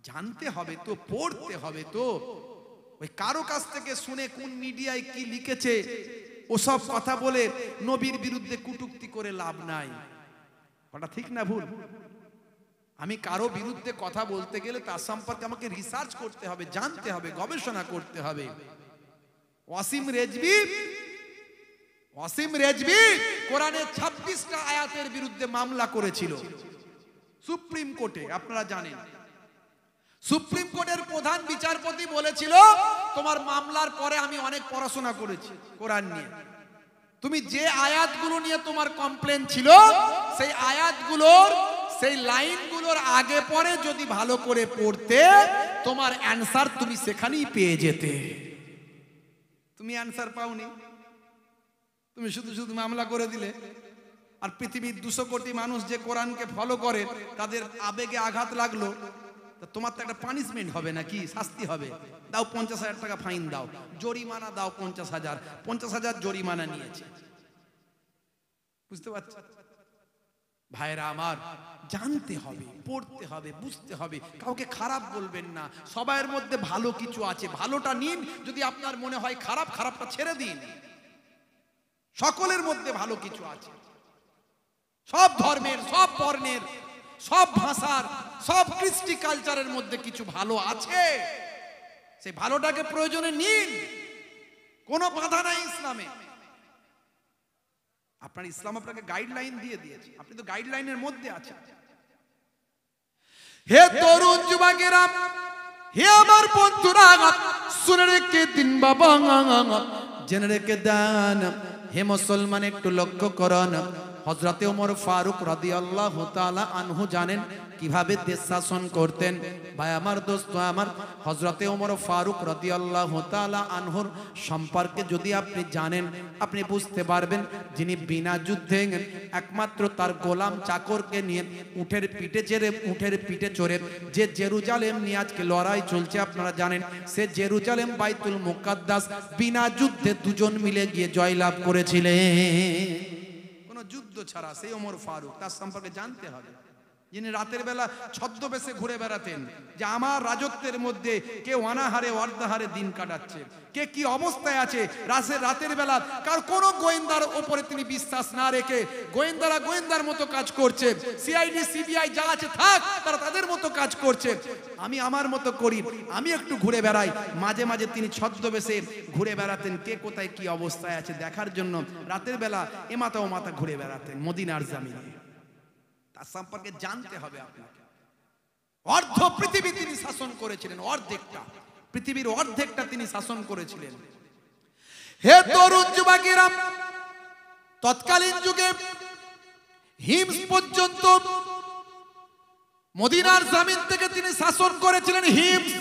জানতে হবে তো, পড়তে হবে তো। ওই কারো কাছ থেকে শুনে কোন মিডিয়ায় কি লিখেছে ওসব কথা বলে নবীর বিরুদ্ধে কটূক্তি করে লাভ নাই। ওটা ঠিক না ভুল? আমি কারো বিরুদ্ধে কথা বলতে গেলে তার সম্পর্কে আমাকে রিসার্চ করতে হবে, জানতে হবে, গবেষণা করতে হবে। ওয়াসিম রেজভি কোরআনের 26টা আয়াতের বিরুদ্ধে মামলা করেছিল সুপ্রিম কোর্টে, আপনারা জানেন। সুপ্রিম কোর্টের প্রধান বিচারপতি বলেছিল তোমার মামলার পরে আমি অনেক পড়াশোনা করেছি কোরআন নিয়ে, তুমি যে আয়াতগুলো নিয়ে তোমার কমপ্লেন ছিল সেই আয়াতগুলোর, সেই লাইনগুলোর আগে পরে যদি ভালো করে পড়তে তোমার অ্যানসার তুমি সেখানেই পেয়ে যেতে। তুমি অ্যানসার পাওনি, তুমি শুধু শুধু মামলা করে দিলে। আর পৃথিবীর 200 কোটি মানুষ যে কোরআনকে ফলো করে তাদের আবেগে আঘাত লাগলো, তোমার তো একটা পানিশমেন্ট হবে নাকি, শাস্তি হবে। দাও 50,000 টাকা ফাইন দাও, জরিমানা দাও 50,000 জরিমানা নিয়েছে। বুঝতে পারছো ভাইরা আমার? জানতে হবে, পড়তে হবে, বুঝতে হবে। কাউকে খারাপ বলবেন না, সবার মধ্যে ভালো কিছু আছে, ভালোটা নিন। যদি আপনার মনে হয় খারাপ, খারাপটা ছেড়ে দিন। সকলের মধ্যে ভালো কিছু আছে, সব ধর্মের, সব বর্ণের, সব ভাষার, সব কৃষ্টি কালচারের মধ্যে কিছু ভালো আছে। সেই ভালোটাকে প্রয়োজনে নিন, কোনো বাধা নাই ইসলামে। আপনার ইসলাম আপনাকে গাইডলাইন দিয়ে দিয়েছে, আপনি তো গাইডলাইনের মধ্যে আছেন। হে তরুণ যুবকেরা, হে আমার বন্ধুরা, শুনে রেখে দিন বাবা, জেনে রেখে দেন। হে মুসলমান একটু লক্ষ্য করুন, হযরতে ওমর ফারুক রাদিয়াল্লাহু তাআলা আনহু জানেন কিভাবে দেশ শাসন করতেন। ভাই আমার, দোস্ত আমার, হযরতে ওমর ফারুক রাদিয়াল্লাহু তাআলা আনহুর সম্পর্কে যদি আপনি জানেন, আপনি বুঝতে পারবেন যিনি বিনা যুদ্ধে একমাত্র তার গোলাম চাকরকে নিয়ে উটের পিঠে চড়ে যে জেরুজালেম নিয়ে আজকে লড়াই চলছে, আপনারা জানেন সে জেরুজালেম বাইতুল মুকাদ্দাস বিনা যুদ্ধে দুজন মিলে গিয়ে জয়লাভ করেছিলেন, কোনো যুদ্ধ ছাড়া। সেই ওমর ফারুক, তার সম্পর্কে জানতে হবে। যিনি রাতের বেলা ছদ্মবেশে ঘুরে বেড়াতেন, যে আমার রাজত্বের মধ্যে কে অনাহারে অর্ধাহারে দিন কাটাচ্ছে, কে কি অবস্থায় আছে রাতের বেলা, কার কোনো গোয়েন্দার ওপরে তিনি বিশ্বাস না রেখে গোয়েন্দারা গোয়েন্দার মতো কাজ করছে, সিআইডি সিবিআই যা আছে থাক, তারা তাদের মতো কাজ করছে, আমি আমার মতো করি, আমি একটু ঘুরে বেড়াই। মাঝে মাঝে তিনি ছদ্মবেশে ঘুরে বেড়াতেন, কে কোথায় কি অবস্থায় আছে দেখার জন্য রাতের বেলা এমাতা ও মাথা ঘুরে বেড়াতেন মদিনার জমিনে। তার সম্পর্কে জানতে হবে আপনাকে। অর্ধ পৃথিবী তিনি শাসন করেছিলেন, পৃথিবীর অর্ধেকটা তিনি শাসন করেছিলেন। হে তরুণ যুবকেরা, তৎকালীন যুগে হিমস পর্যন্ত মদিনার জমিন থেকে তিনি শাসন করেছিলেন। হিমস,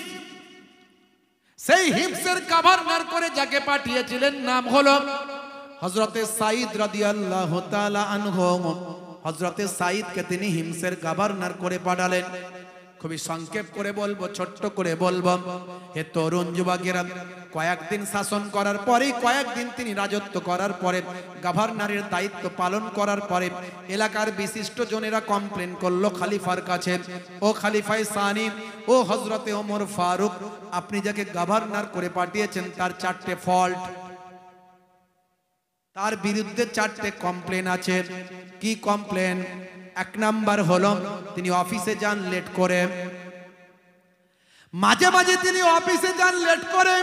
সেই হিমসের গভর্নর করে যাকে পাঠিয়েছিলেন নাম হলো হযরতে সাঈদ রাদিয়াল্লাহু তাআলা আনহু। হযরতে সাঈদকে তিনি হিমসের গভর্নর করে পাঠালেন। খুবই সংক্ষেপ করে বলবো, ছোট্ট করে বলবো। হে তরুণ যুবকেরা, কয়েকদিন শাসন করার পরে, কয়েকদিন তিনি রাজত্ব করার পরে, গভর্নরের দায়িত্ব পালন করার পরে এলাকার বিশিষ্ট জনেরা কমপ্লেন করলো খলিফার কাছে, ও খলিফায়ে সানি, ও হযরতে ওমর ফারুক, আপনি যাকে গভর্নর করে পাঠিয়েছেন তার 4টে ফল্ট, তার বিরুদ্ধে 4টে কমপ্লেন আছে। কি কমপ্লেন? 1 নাম্বার হলো তিনি অফিসে যান লেট করে, মাঝে মাঝে তিনি অফিসে যান লেট করে।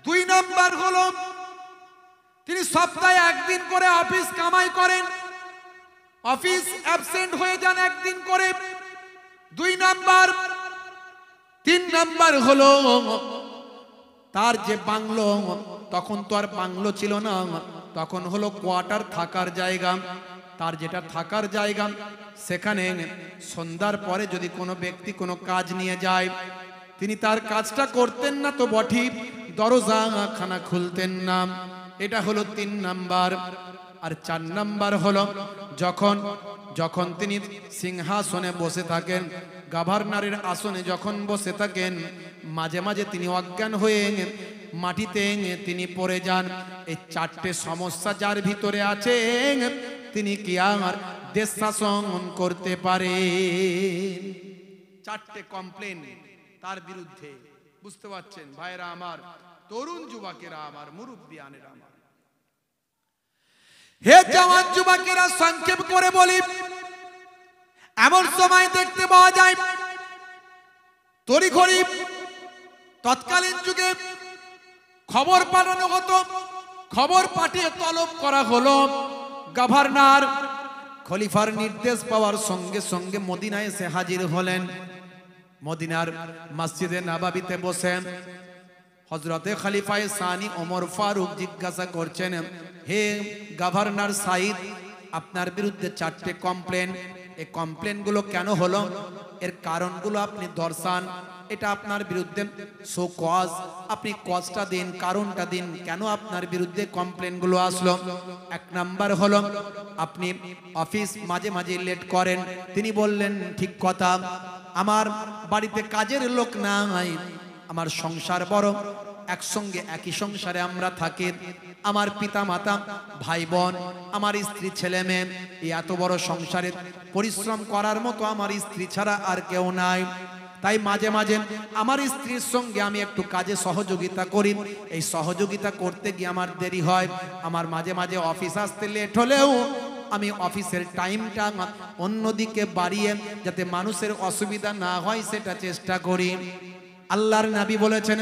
2 নাম্বার হলো তিনি সপ্তাহে 1 দিন করে অফিস কামাই করেন, অফিস অ্যাবসেন্ট হয়ে যান 1 দিন করে। 2 নাম্বার। 3 নাম্বার হলো তার যে বাংলো, তখন তো আর বাংলো ছিল না, তখন হলো কোয়ার্টার, থাকার জায়গা। তার যেটা থাকার জায়গা, সেখানে সন্ধ্যার পরে যদি কোনো ব্যক্তি কোনো কাজ নিয়ে যায়, তিনি তার কাজটা করতেন না তো বটে, দরজা খানা খুলতেন না। এটা হলো 3 নাম্বার। আর 4 নাম্বার হলো যখন যখন তিনি সিংহাসনে বসে থাকেন, গভর্নরের আসনে যখন বসে থাকেন, মাঝে মাঝে তিনি অজ্ঞান হয়ে মাটিতে তিনি পড়ে যান। এই 4টে সমস্যা যার ভিতরে আছে, তিনি কি আর দেশ শাসন করতে পারে? 4টে কমপ্লেন তার বিরুদ্ধে। বুঝতে পারছেন ভাইরা আমার, তরুণ যুবকেরা আমার, মুরব্বিয়ানেরা আমার। হে জওয়ান যুবকেরা, সংক্ষেপ করে বলি, এমন সময় দেখতে পাওয়া যায় তড়িঘড়ি তৎকালীন যুগে খবর পাঠানো হতো, খবর পাঠিয়ে তলব করা হলো। গভর্নর খলিফার নির্দেশ পাওয়ার সঙ্গে সঙ্গে মদিনায় এসে হাজির হলেন। মদিনার মসজিদে নববীতে বসে হযরতে খলিফায়ে সানি ওমর ফারুক জিজ্ঞাসা করছেন, হে গভর্নর সাইদ, আপনার বিরুদ্ধে 4টে কমপ্লেন, এই কমপ্লেনগুলো কেন হলো? এর কারণগুলো আপনি দর্শান। এটা আপনার বিরুদ্ধে সো কজ, আপনি কজটা দিন, কারণটা দিন, কেন আপনার বিরুদ্ধে কমপ্লেনগুলো আসলো। 1 নাম্বার হলো আপনি অফিস মাঝে মাঝে লেট করেন। তিনি বললেন, ঠিক কথা, আমার বাড়িতে কাজের লোক নাই, আমার সংসার বড়, একসঙ্গে একই সংসারে আমরা থাকি, আমার পিতা মাতা, ভাই বোন, আমার স্ত্রী, ছেলে মেয়ে, এই এত বড় সংসারে পরিশ্রম করার মতো আমার স্ত্রী ছাড়া আর কেউ নাই। তাই মাঝে মাঝে আমার স্ত্রীর সঙ্গে আমি একটু কাজে সহযোগিতা করি, এই সহযোগিতা করতে গিয়ে আমার দেরি হয়। আমার মাঝে মাঝে অফিস আসতে লেট হলেও আমি অফিসের টাইমটা অন্যদিকে বাড়িয়ে যাতে মানুষের অসুবিধা না হয় সেটা চেষ্টা করি। আল্লাহর নবী বলেছেন,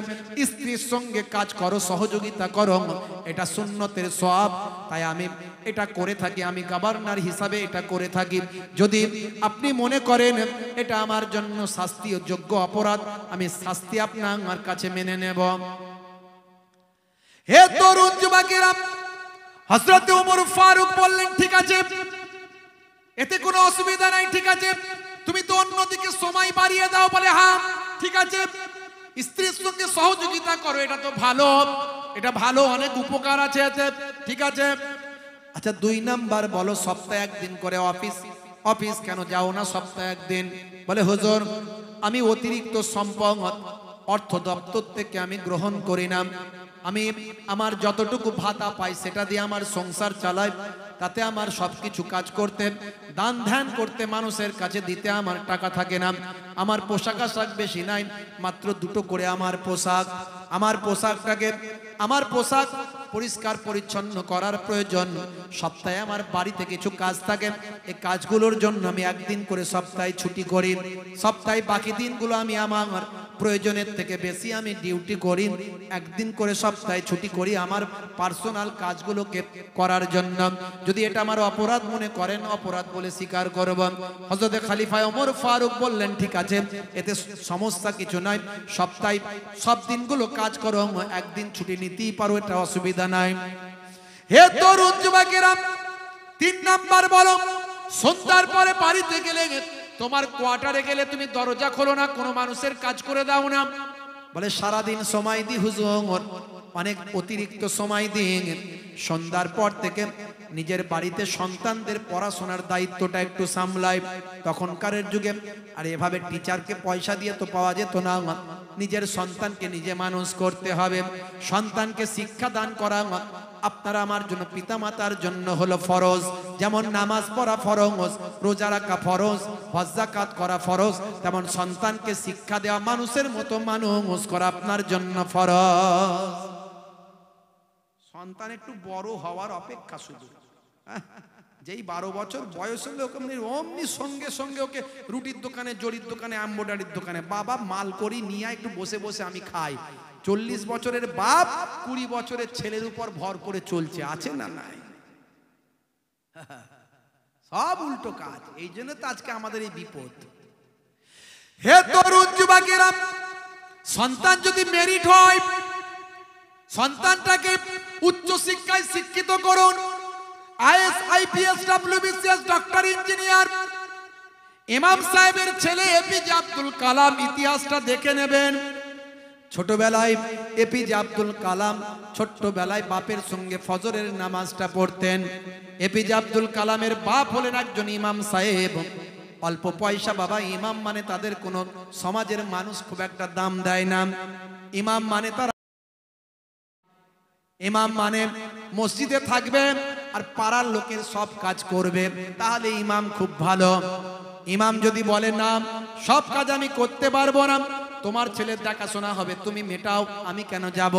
স্ত্রীর সঙ্গে কাজ করো, সহযোগিতা করো, এটা সুন্নতের সওয়াব। তাই আমি এটা করে থাকি, আমি গভর্নর হিসাবে এটা করে থাকি। যদি আপনি মনে করেন এটা আমার জন্য শাস্তিযোগ্য অপরাধ, আমি শাস্তি আপনার কাছে মেনে নেব। হে তরুণ যুবকেরা, হযরত ওমর ফারুক বললেন, ঠিক আছে, এতে কোনো অসুবিধা নাই, ঠিক আছে, তুমি তো অন্যদিকে সময় বাড়িয়ে দাও। বলে, হ্যাঁ ঠিক আছে, স্ত্রীর সঙ্গে সহযোগিতা করো, এটা তো ভালো, এটা ভালো, অনেক উপকার আছে এতে, ঠিক আছে। আচ্ছা 2 নাম্বার বলো, সপ্তাহে 1 দিন করে অফিস, অফিস কেন যাও না সপ্তাহে 1 দিন? বলে, হুজুর, আমি অতিরিক্ত সম্পদ অর্থ দপ্তর থেকে আমি গ্রহণ করি না, আমি আমার যতটুকু ভাতা পাই সেটা দিয়ে আমার সংসার চালাই, তাতে আমার সবকিছু কাজ করতে, দান ধ্যান করতে, মানুষের কাছে দিতে আমার টাকা থাকে না। আমার পোশাক আশাক বেশি নাই, মাত্র 2টো করে আমার পোশাক। আমার পোশাকটাকে, আমার পোশাক পরিষ্কার পরিচ্ছন্ন করার প্রয়োজন। সপ্তাহে আমার বাড়িতে কিছু কাজ থাকে, এই কাজগুলোর জন্য আমি 1 দিন করে সপ্তাহে ছুটি করি। সপ্তাহে বাকি দিনগুলো আমি আমার প্রয়োজনের থেকে বেশি আমি ডিউটি করি। 1 দিন করে সপ্তাহে ছুটি করি আমার পার্সোনাল কাজগুলোকে করার জন্য। যদি এটা আমার অপরাধ মনে করেন, অপরাধ বলে স্বীকার করব। হযরতে খলিফা ওমর ফারুক বললেন, ঠিক আছে, এতে সমস্যা কিছু নাই, সপ্তাহে সব দিনগুলো কাজ করো, 1 দিন ছুটি নিতেই পারো, এটা অসুবিধা নাই। হে তরুণ যুবকেরা, 3 নাম্বার বলো, সন্ধ্যার পরে বাড়িতে গেলে, তোমার কোয়ার্টারে গেলে তুমি দরজা খোলো না, কোনো মানুষের কাজ করে দাও না। বলে, সারাদিন সময় দি হুজুর, অনেক অতিরিক্ত সময় দিন, সন্ধ্যার পর থেকে নিজের বাড়িতে সন্তানদের পড়াশোনার দায়িত্বটা একটু সামলায়। তখনকারের যুগে আর এভাবে টিচারকে পয়সা দিয়ে তো পাওয়া যেত না, নিজের সন্তানকে নিজে মানুষ করতে হবে, সন্তানকে শিক্ষা দান করা আপনারা আমার জন্য পিতামাতার জন্য হলো ফরজ। যেমন নামাজ পড়া ফরজ, রোজা রাখা ফরজ, হজ যাকাত করা ফরজ, তেমন সন্তানকে শিক্ষা দেওয়া, মানুষের মতো মানুষ করা আপনার জন্য ফরজ। সন্তান একটু বড় হওয়ার অপেক্ষা শুধু, যেই 12 বছর বয়স হলে ওকে অমনি সঙ্গে সঙ্গে ওকে রুটির দোকানে, জরির দোকানে, এমব্রয়ডারির দোকানে, বাবা মাল করি নিয়ে একটু বসে বসে আমি খাই। 40 বছরের বাপ 20 বছরের ছেলের উপর ভর করে চলছে, আছে না নাই? সব উল্টো কাজ। এই জন্য তো আজকে আমাদের এই বিপদ। হে তরুণ যুবকেরা, সন্তান যদি মেরিট হয়, সন্তানটাকে উচ্চ শিক্ষায় শিক্ষিত করুন। Is, IPS, WBCS, doctor, engineer. ইমাম সাহেবের ছেলে এপিজে আব্দুল কালাম, ইতিহাসটা দেখে নেবেন। ছোটবেলায় এপিজে আব্দুল কালাম ছোট্টবেলায় বাপের সঙ্গে ফজরের নামাজটা পড়তেন। এপিজে আব্দুল কালামের বাপ হলেন একজন ইমাম সাহেব। অল্প পয়সা বাবা, ইমাম মানে তাদের কোনো সমাজের মানুষ খুব একটা দাম দেয় না। ইমাম মানে তারা, ইমাম মানে মসজিদে থাকবে আর পাড়ার লোকের সব কাজ করবে, তাহলে ইমাম খুব ভালো। ইমাম যদি বলে না সব কাজ আমি করতে পারবো না, তোমার ছেলের দেখাশোনা হবে, তুমি মেটাও, আমি কেন যাব?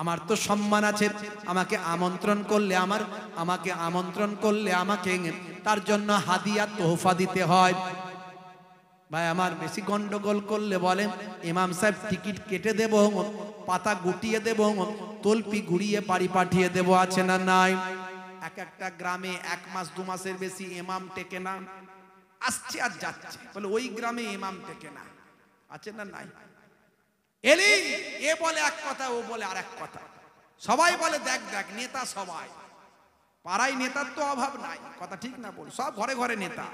আমার তো সম্মান আছে, আমাকে আমন্ত্রণ করলে আমাকে তার জন্য হাদিয়া তোহফা দিতে হয়। ভাই আমার বেশি গন্ডগোল করলে বলে ইমাম সাহেব টিকিট কেটে দেব, পাতা গুটিয়ে দেব, তলপি ঘুরিয়ে বাড়ি পাঠিয়ে দেব, আছে না নাই? এক একটা গ্রামে 1 মাস 2 মাসের বেশি ইমাম টেকে না, আসছে আর যাচ্ছে, বলে ওই গ্রামে ইমাম টেকে না, আছে না নাই? এলি এ বলে এক কথা, ও বলে আর এক কথা, সবাই বলে দেখ দেখ নেতা, সবাই পাড়ায় নেতার তো অভাব নাই, কথা ঠিক না বল? সব ঘরে ঘরে নেতা,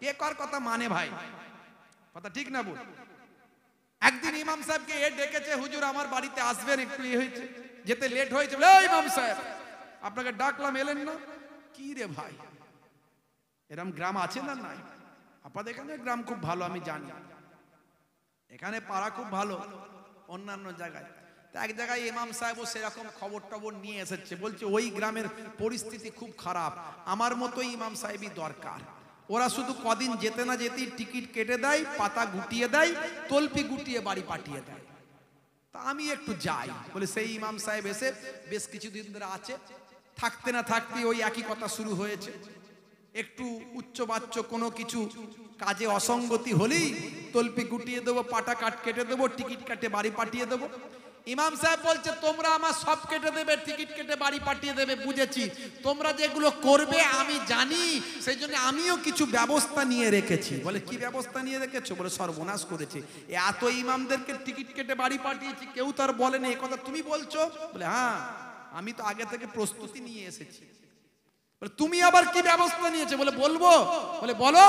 কে কার কথা মানে ভাই, কথা ঠিক না বল? একদিন ইমাম সাহেবকে এ ডেকেছে, হুজুর আমার বাড়িতে আসবেন, একটু হয়েছে, যেতে লেট হয়েছে। এই ইমাম সাহেব আপনাকে ডাকলাম, এলেন না? কি রে ভাই, এরকম গ্রাম আছে না নাই? আপনাদের এখানে গ্রাম খুব ভালো আমি জানি, এখানে পাড়া খুব ভালো, অন্যান্য জায়গায় তো এক জায়গায় ইমাম সাহেবও সেরকম খবর টবর নিয়ে এসেছে, বলছে ওই গ্রামের পরিস্থিতি খুব খারাপ, আমার মতো ইমাম সাহেবই দরকার। ওরা শুধু কদিন যেতে না যেতেই টিকিট কেটে দেয়, পাতা গুটিয়ে দেয়, তলপি গুটিয়ে বাড়ি পাঠিয়ে দেয়। তা আমি একটু যাই, বলে সেই ইমাম সাহেব এসে বেশ কিছুদিন ধরে আছে, থাকতে না থাকতে ওই একই কথা শুরু হয়েছে। একটু উচ্চবাচ্য কোনো কিছু কাজে অসঙ্গতি হলেই তলপি গুটিয়ে দেবো, পাটা কাট কেটে দেবো, টিকিট কেটে বাড়ি পাঠিয়ে দেবো। ইমাম সাহেব বলছে তোমরা আমার সব কেটে দেবে, টিকিট কেটে বাড়ি পাঠিয়ে দেবে, বুঝেছি, তোমরা যেগুলো করবে আমি জানি, সেই জন্য আমিও কিছু ব্যবস্থা নিয়ে রেখেছি। বলে কি ব্যবস্থা নিয়ে রেখেছো? বলে সর্বনাশ করেছে, এত ইমামদেরকে টিকিট কেটে বাড়ি পাঠিয়েছি, কেউ তার বলেনি, এই কথা তুমি বলছো? বলে হ্যাঁ, আমি তো আগে থেকে প্রস্তুতি নিয়ে এসেছি। বলে তুমি আবার কি ব্যবস্থা নিয়েছে? বলে বলবো। বলে বলো।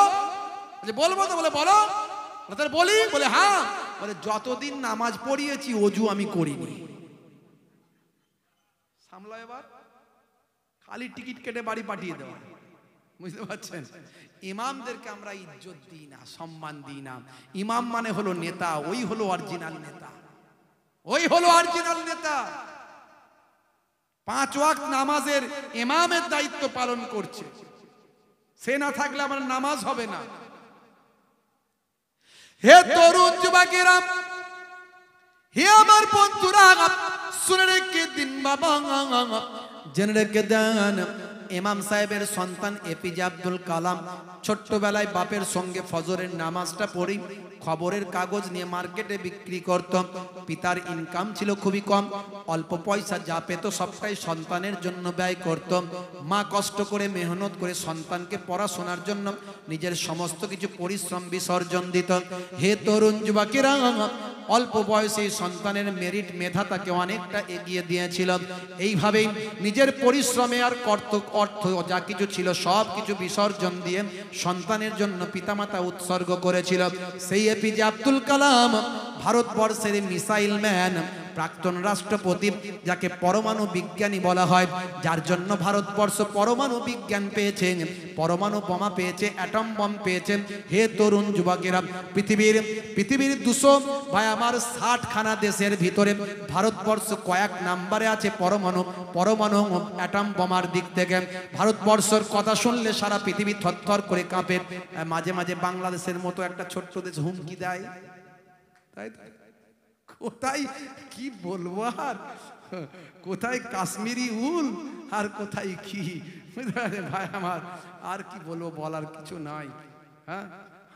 বলবো তো? বলে বলো। বলি। বলে হ্যাঁ। বলে যতদিন নামাজ পড়িয়েছি ওযু আমি করিনি। সামলা এবার, খালি টিকিট কেটে বাড়ি পাঠিয়ে দেওয়া, বুঝতে পারছেন? ইমামদেরকে আমরা ইজ্জত দিই না, সম্মান দিই না। ইমাম মানে হলো নেতা, ওই হলো অরিজিনাল নেতা, ওই হলো অরিজিনাল নেতা। 5 ওয়াক্ত নামাজের ইমামের দায়িত্ব পালন করছে, সে না থাকলে আমার নামাজ হবে না। হে তরুণ যুবকেরা, হে আমার বন্ধুরা, শুনে রেখে দিন বাবা, জেনে রেখে দেন, ইমাম সাহেবের সন্তান এপিজে আব্দুল কালাম ছোট্টবেলায় বাপের সঙ্গে ফজরের নামাজটা পড়ি খবরের কাগজ নিয়ে মার্কেটে বিক্রি করত। পিতার ইনকাম ছিল খুবই কম, অল্প পয়সা যা পেত সবটাই সন্তানের জন্য ব্যয় করত। মা কষ্ট করে মেহনত করে সন্তানকে পড়াশোনার জন্য নিজের সমস্ত কিছু পরিশ্রম বিসর্জন দিত। হে তরুণ যুবকেরা, অল্প বয়সে সন্তানের মেরিট মেধা তাকে অনেকটা এগিয়ে দিয়েছিল। এইভাবেই নিজের পরিশ্রমে আর অর্থ যা কিছু ছিল সব কিছু বিসর্জন দিয়ে সন্তানের জন্য পিতামাতা উৎসর্গ করেছিল। সেই এপিজে আব্দুল কালাম ভারতবর্ষের মিসাইল ম্যান, প্রাক্তন রাষ্ট্রপতি, যাকে পরমাণু বিজ্ঞানী বলা হয়, যার জন্য ভারতবর্ষ পরমাণু বিজ্ঞান পেয়েছে, পরমাণু বোমা পেয়েছে, অ্যাটম বম পেয়েছে। হে তরুণ যুবকেরা, পৃথিবীর 200 ভাই আমার 60 খানা দেশের ভিতরে ভারতবর্ষ কয়েক নাম্বারে আছে পরমাণু অ্যাটম বোমার দিক থেকে। ভারতবর্ষের কথা শুনলে সারা পৃথিবী থরথর করে কাঁপে। মাঝে মাঝে বাংলাদেশের মতো একটা ছোট্ট দেশ হুমকি দেয়, তাই কোথায় কি বলবো, আর কোথায় কাশ্মীরি উল আর কোথায় কি ভাই আমার, আর কি বলবো, বলার কিছু নাই। হ্যাঁ,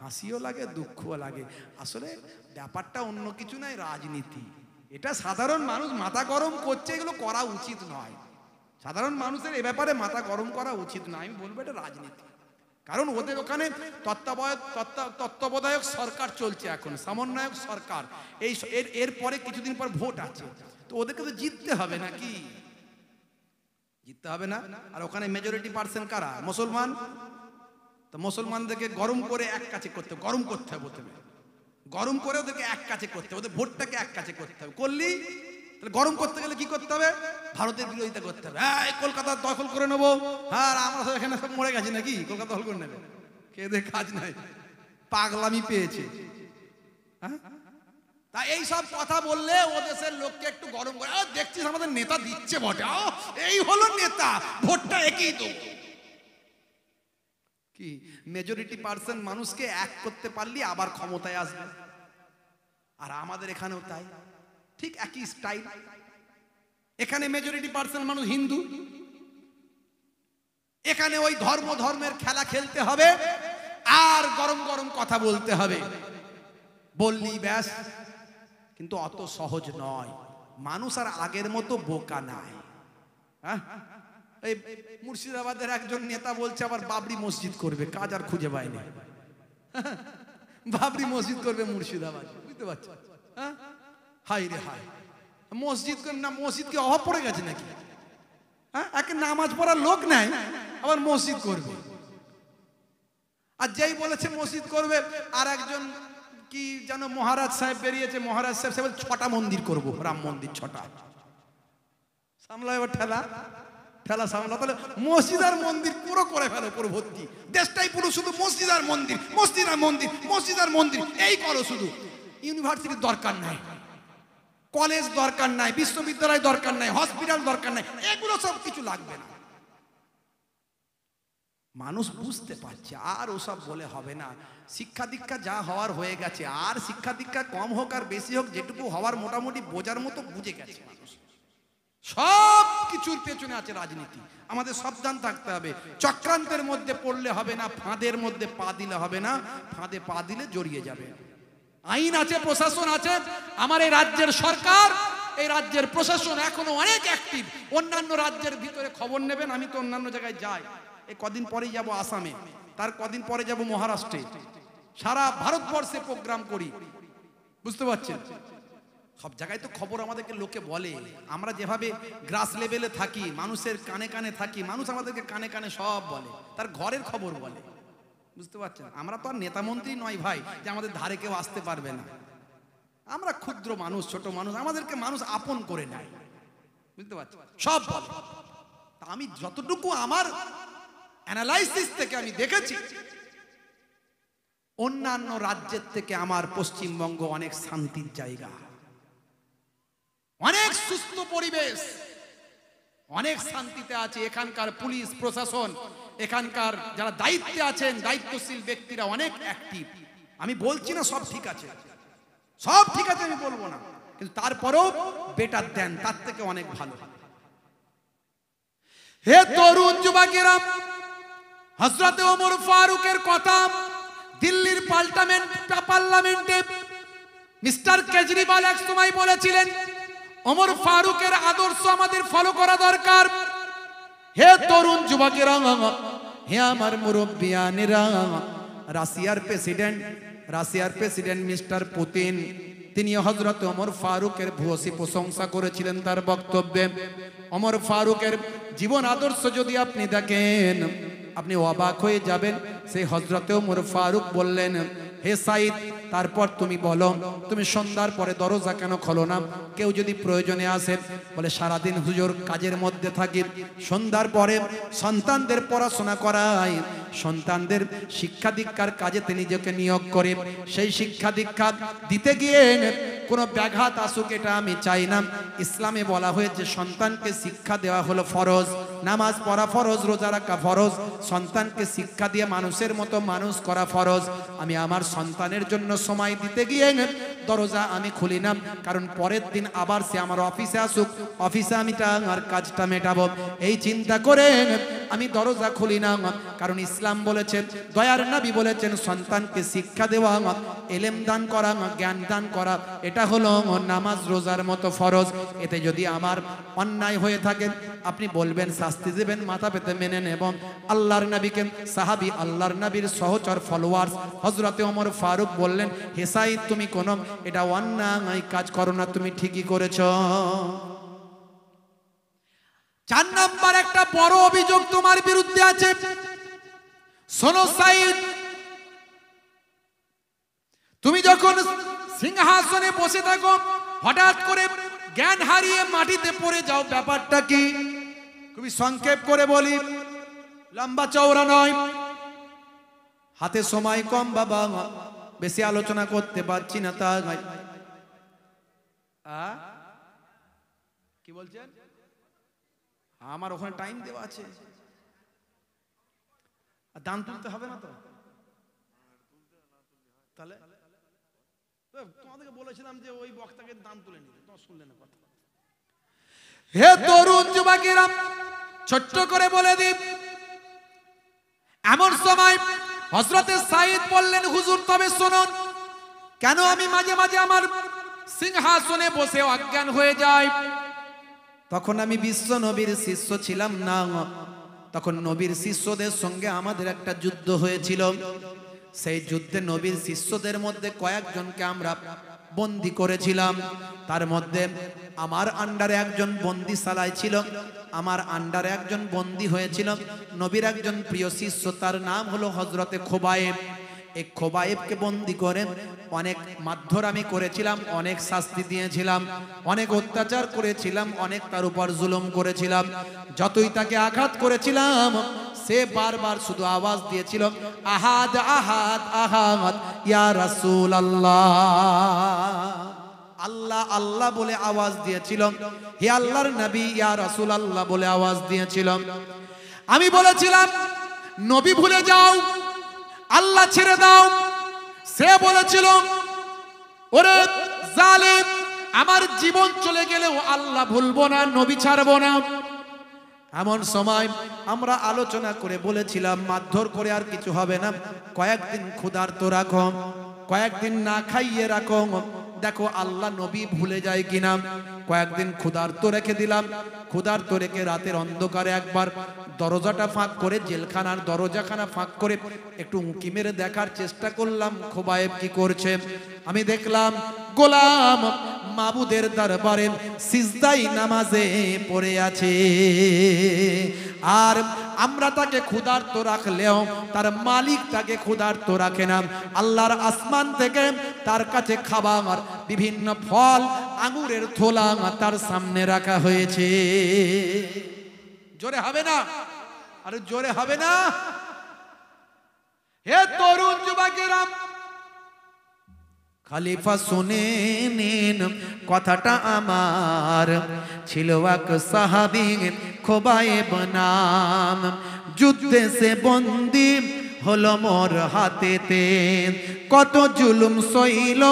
হাসিও লাগে, দুঃখও লাগে। আসলে ব্যাপারটা অন্য কিছু নাই, রাজনীতি। এটা সাধারণ মানুষ মাথা গরম করছে, এগুলো করা উচিত নয়। সাধারণ মানুষের এ ব্যাপারে মাথা গরম করা উচিত নয়। আমি বলবো এটা রাজনীতি, কারণ ওদের ওখানে তত্ত্বাবধায়ক সরকার চলছে এখন, সমন্বয়ক সরকার। এরপরে কিছুদিন পর ভোট আছে, তো ওদেরকে তো জিততে হবে নাকি, জিততে হবে না? আর ওখানে মেজরিটি পার্সেন্ট কারা? মুসলমান। তো মুসলমানদেরকে গরম করে এক কাছে করতে, গরম করতে হবে প্রথমে, গরম করে ওদেরকে এক কাছে করতে হবে, ওদের ভোটটাকে এক কাছে করতে হবে। করলি তাহলে গরম করতে গেলে কি করতে হবে? ভারতের বিরোধিতা করতে হবে। হ্যাঁ, কলকাতা দখল করে নেবো, হ্যাঁ আমরা সব এখানে সব মরে গেছি নাকি, কলকাতা দখল করে নেবে, খেয়ে কাজ নাই, পাগলামি পেয়েছে। হ্যাঁ, তা এই সব কথা বললে ও দেশের লোককে একটু গরম করে, দেখছিস আমাদের নেতা দিচ্ছে ভোটে, এই হলো নেতা, ভোটটা একই তো। কি মেজরিটি পার্সেন্ট মানুষকে এক করতে পারলি আবার ক্ষমতায় আসবে। আর আমাদের এখানেও তাই, ঠিক একই স্টাইল। এখানে মেজরিটি পার্সেন্ট মানুষ হিন্দু, এখানে ওই ধর্মের খেলা খেলতে হবে আর গরম গরম কথা বলতে হবে, বললি ব্যাস। কিন্তু অত সহজ নয়, মানুষ আর আগের মতো বোকা নাই। হ্যাঁ, এই মুর্শিদাবাদের একজন নেতা বলছে আবার বাবরি মসজিদ করবে, কাজ আর খুঁজে পায়নি। বাবরি মসজিদ করবে মুর্শিদাবাদ, বুঝতে পারছো? হ্যাঁ, হাই রে হাই, মসজিদ না, মসজিদ কি অভাব পড়ে গেছে নাকি? হ্যাঁ, একে নামাজ পড়ার লোক নাই, আবার মসজিদ করবে। আর যেই বলেছে মসজিদ করবে, আর একজন কি যেন মহারাজ সাহেব বেরিয়েছে, মহারাজ সাহেব 6টা মন্দির করবো, রাম মন্দির 6টা। সামলা এবার ঠেলা ঠেলা সামলা, তাহলে মসজিদ আর মন্দির পুরো করে ফেলো, পুরো ভর্তি দেশটাই পুরো শুধু মসজিদ আর মন্দির, মসজিদ আর মন্দির, মসজিদ আর মন্দির, এই করো শুধু। ইউনিভার্সিটির দরকার নাই, কলেজ দরকার নাই, বিশ্ববিদ্যালয় দরকার নাই, হসপিটাল দরকার নাই, এগুলো সব কিছু লাগবে না। মানুষ বুঝতে পারছে, আর ওসব বলে হবে না। শিক্ষা দীক্ষা যা হওয়ার হয়ে গেছে, আর শিক্ষা দীক্ষা কম হোক আর বেশি হোক, যেটুকু হওয়ার মোটামুটি বোঝার মতো বুঝে গেছে মানুষ। সব কিছুর পেছনে আছে রাজনীতি, আমাদের সাবধান থাকতে হবে। চক্রান্তের মধ্যে পড়লে হবে না, ফাঁদের মধ্যে পা দিলে হবে না, ফাঁদে পা দিলে জড়িয়ে যাবে। আইন আছে, প্রশাসন আছে, আমার এই রাজ্যের সরকার, এই রাজ্যের প্রশাসন এখনো অনেক অ্যাক্টিভ। অন্যান্য রাজ্যের ভিতরে খবর নেবেন, আমি তো অন্যান্য জায়গায় যাই, এই কদিন পরেই যাব আসামে, তার কদিন পরে যাব মহারাষ্ট্রে, সারা ভারতবর্ষে প্রোগ্রাম করি, বুঝতে পারছেন? সব জায়গায় তো খবর আমাদেরকে লোকে বলে, আমরা যেভাবে গ্রাস লেভেলে থাকি, মানুষের কানে কানে থাকি, মানুষ আমাদেরকে কানে কানে সব বলে, তার ঘরের খবর বলে, বুঝতে পারছেন? আমরা তো আর নেতা মন্ত্রী নয় ভাই, যে আমাদের ধারে কেউ আসতে পারবে না। আমরা ক্ষুদ্র মানুষ, ছোট মানুষ, আমাদেরকে মানুষ আপন করে নেয়, বুঝতে পারছেন? সব বলে। তা আমি যতটুকু আমার অ্যানালাইসিস থেকে আমি দেখেছি, অন্যান্য রাজ্যের থেকে আমার পশ্চিমবঙ্গ অনেক শান্তির জায়গা, অনেক সুস্থ পরিবেশ, অনেক শান্তিতে আছে। এখানকার পুলিশ প্রশাসন, এখানকার যারা দায়িত্বে আছেন, দায়িত্বশীল ব্যক্তিরা অনেক অ্যাক্টিভ। আমি বলছি না সব ঠিক আছে, সব ঠিক আছে আমি বলবো না, কিন্তু তারপরেও বেটার দেন, তার থেকে অনেক ভালো। হে তরুণ যুবকেরা, হযরত ওমর ফারুকের কথা দিল্লির পার্লামেন্টে মিস্টার কেজরিওয়াল এক সময় বলেছিলেন, ওমর ফারুকের আদর্শ আমাদের ফলো করা দরকার। হে তরুণ যুবকেরা, হে আমার মুরব্বিয়ানেরা, রাশিয়ার প্রেসিডেন্ট মিস্টার পুতিন, তিনি হযরত ওমর ফারুকের ভূয়সী প্রশংসা করেছিলেন তার বক্তব্যে। ওমর ফারুকের জীবন আদর্শ যদি আপনি দেখেন, আপনি অবাক হয়ে যাবেন। সেই হযরত ওমর ফারুক বললেন, হে সাইদ, তারপর তুমি বলো, তুমি সন্ধ্যার পরে দরজা কেন খোলো না? কেউ যদি প্রয়োজনে আসে, বলে সারাদিন হুজুর কাজের মধ্যে থাকি, সন্ধ্যার পরে সন্তানদের পড়াশোনা করাই, সন্তানদের শিক্ষা দীক্ষার কাজে তিনি নিজেকে নিয়োগ করে, সেই শিক্ষা দীক্ষা দিতে গিয়ে কোনো ব্যাঘাত আসুক এটা আমি চাই না। ইসলামে বলা হয়েছে সন্তানকে শিক্ষা দেওয়া হলো ফরজ, নামাজ পড়া ফরজ, রোজা রাখা ফরজ, সন্তানকে শিক্ষা দিয়ে মানুষের মতো মানুষ করা ফরজ। আমি আমার সন্তানের জন্য সময় দিতে গিয়ে দরজা আমি খুলি না, কারণ পরের দিন আবার সে আমার অফিসে আসুক, অফিসে আমি তার কাজটা মেটাবো, এই চিন্তা করে আমি দরজা খুলি না। কারণ ইসলাম বলেছেন, দয়ার নবী বলেছেন, সন্তানকে শিক্ষা দেওয়া, এলেম দান করা, জ্ঞান দান করা, এটা হলো নামাজ রোজার মতো ফরজ। এতে যদি আমার অন্যায় হয়ে থাকে আপনি বলবেন, শাস্তি দেবেন, মাথা পেতে মেনে নেব। আল্লাহর নবীকে সাহাবী, আল্লাহর নবীর সহচর ফলোয়ার্স হযরতে ওমর ফারুক বললেন, হে সাইদ, তুমি কোন এটা অন্যায় কাজ করো না, তুমি ঠিকই করেছো। 4 নাম্বার একটা বড় অভিযোগ তোমার বিরুদ্ধে আছে। শোনো সাইদ, তুমি যখন সিংহাসনে বসে থাকো হঠাৎ করে জ্ঞান হারিয়ে মাটিতে পড়ে যাও, ব্যাপারটা কি? খুবই সংক্ষেপ করে বলি, লম্বা চওড়া নয়, হাতে সময় কম বাবা, বেশি আলোচনা করতে পারছি না। তা কি বলছেন? আমার ওখানে টাইম দেওয়া আছে, দান তুলতে হবে না তো? তাহলে তোমাদেরকে বলেছিলাম যে ওই বক্তাকে দান তুলে নিতে, তোমরা শুনলে না কথা। হে তরুণ যুবকেরা, ছোট্ট করে বলে দিই, এমন সময় হযরতে সাইদ বললেন, হুজুর তবে শুনুন, কেন আমি মাঝে মাঝে আমার সিংহাসনে বসে অজ্ঞান হয়ে যাই? তখন আমি বিশ্ব নবীর শিষ্য ছিলাম না, তখন নবীর শিষ্যদের সঙ্গে আমাদের একটা যুদ্ধ হয়েছিল। সেই যুদ্ধে নবীর শিষ্যদের মধ্যে কয়েকজনকে আমরা বন্দী করেছিলাম। তার মধ্যে আমার আন্ডারে একজন বন্দিশালায় ছিল, আমার আন্ডারে একজন বন্দী হয়েছিল নবীর একজন প্রিয় শিষ্য, তার নাম হলো হযরতে খোবায়েব। এই খোবায়েবকে বন্দী করে অনেক মারধর আমি করেছিলাম, অনেক শাস্তি দিয়েছিলাম, অনেক অত্যাচার করেছিলাম, অনেক তার উপর জুলুম করেছিলাম। যতই তাকে আঘাত করেছিলাম সে বারবার শুধু আওয়াজ দিয়েছিল, আহাদ আহাদ আহাদ ইয়া রাসূলুল্লাহ, আল্লাহ আল্লাহ বলে আওয়াজ দিয়েছিল, হে আল্লাহর নবী ইয়া রাসূলুল্লাহ বলে আওয়াজ দিয়েছিল। আমি বলেছিলাম, নবী ভুলে যাও, আল্লাহ ছেড়ে দাও। সে বলেছিল, ওরে জালিম, আমার জীবন চলে গেলেও আল্লাহ ভুলবো না, নবী ছাড়বো না। এমন সময় আমরা আলোচনা করে বলেছিলাম, মারধর করে আর কিছু হবে না, কয়েকদিন ক্ষুধার্ত রাখো, কয়েকদিন না খাইয়ে রাখো, দেখো আল্লাহ নবী ভুলে যায় কিনা। কয়েকদিন ক্ষুধার্ত রেখে দিলাম, ক্ষুধার্ত রেখে রাতের অন্ধকারে একবার দরজাটা ফাঁক করে, জেলখানার দরজাখানা ফাঁক করে একটু উঁকি মেরে দেখার চেষ্টা করলাম খোবায়েব কি করছে। আমি দেখলাম গোলাম মাবুদের দরবারে সিজদায় নামাজে পড়ে আছে। আর আমরা তাকে ক্ষুধার্ত রাখলেও তার মালিক তাকে ক্ষুধার্ত রাখে না। আল্লাহর আসমান থেকে তার কাছে খাবার, বিভিন্ন ফল, আঙুরের থোলা তার সামনে রাখা হয়েছে। জোরে হবে না? আরে জোরে হবে না? হে তরুণ যুবকেরা, খলিফা শুনে নিন কথাটা আমার, ছিল এক সাহাবী খোবায়েব নাম, যুদ্ধে সে বন্দী হলো মোর হাতেতে, কত জুলুম সইল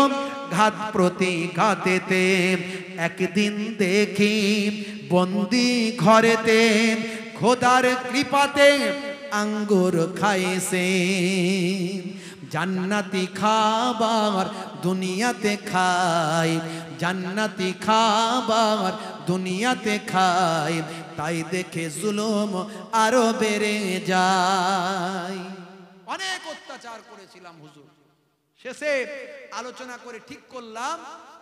ঘাত প্রতি ঘাতেতে, একদিন দেখি বন্দী ঘরেতে, খোদার কৃপাতে আঙ্গুর খাইছে, জান্নাতি খাবার দুনিয়াতে খাই, জান্নাতি খাবার দুনিয়াতে খাই, তাই দেখে জুলুম আরো বেড়ে যায়। অনেক অত্যাচার করেছিলাম হুজুর, শেষে আলোচনা করে ঠিক করলাম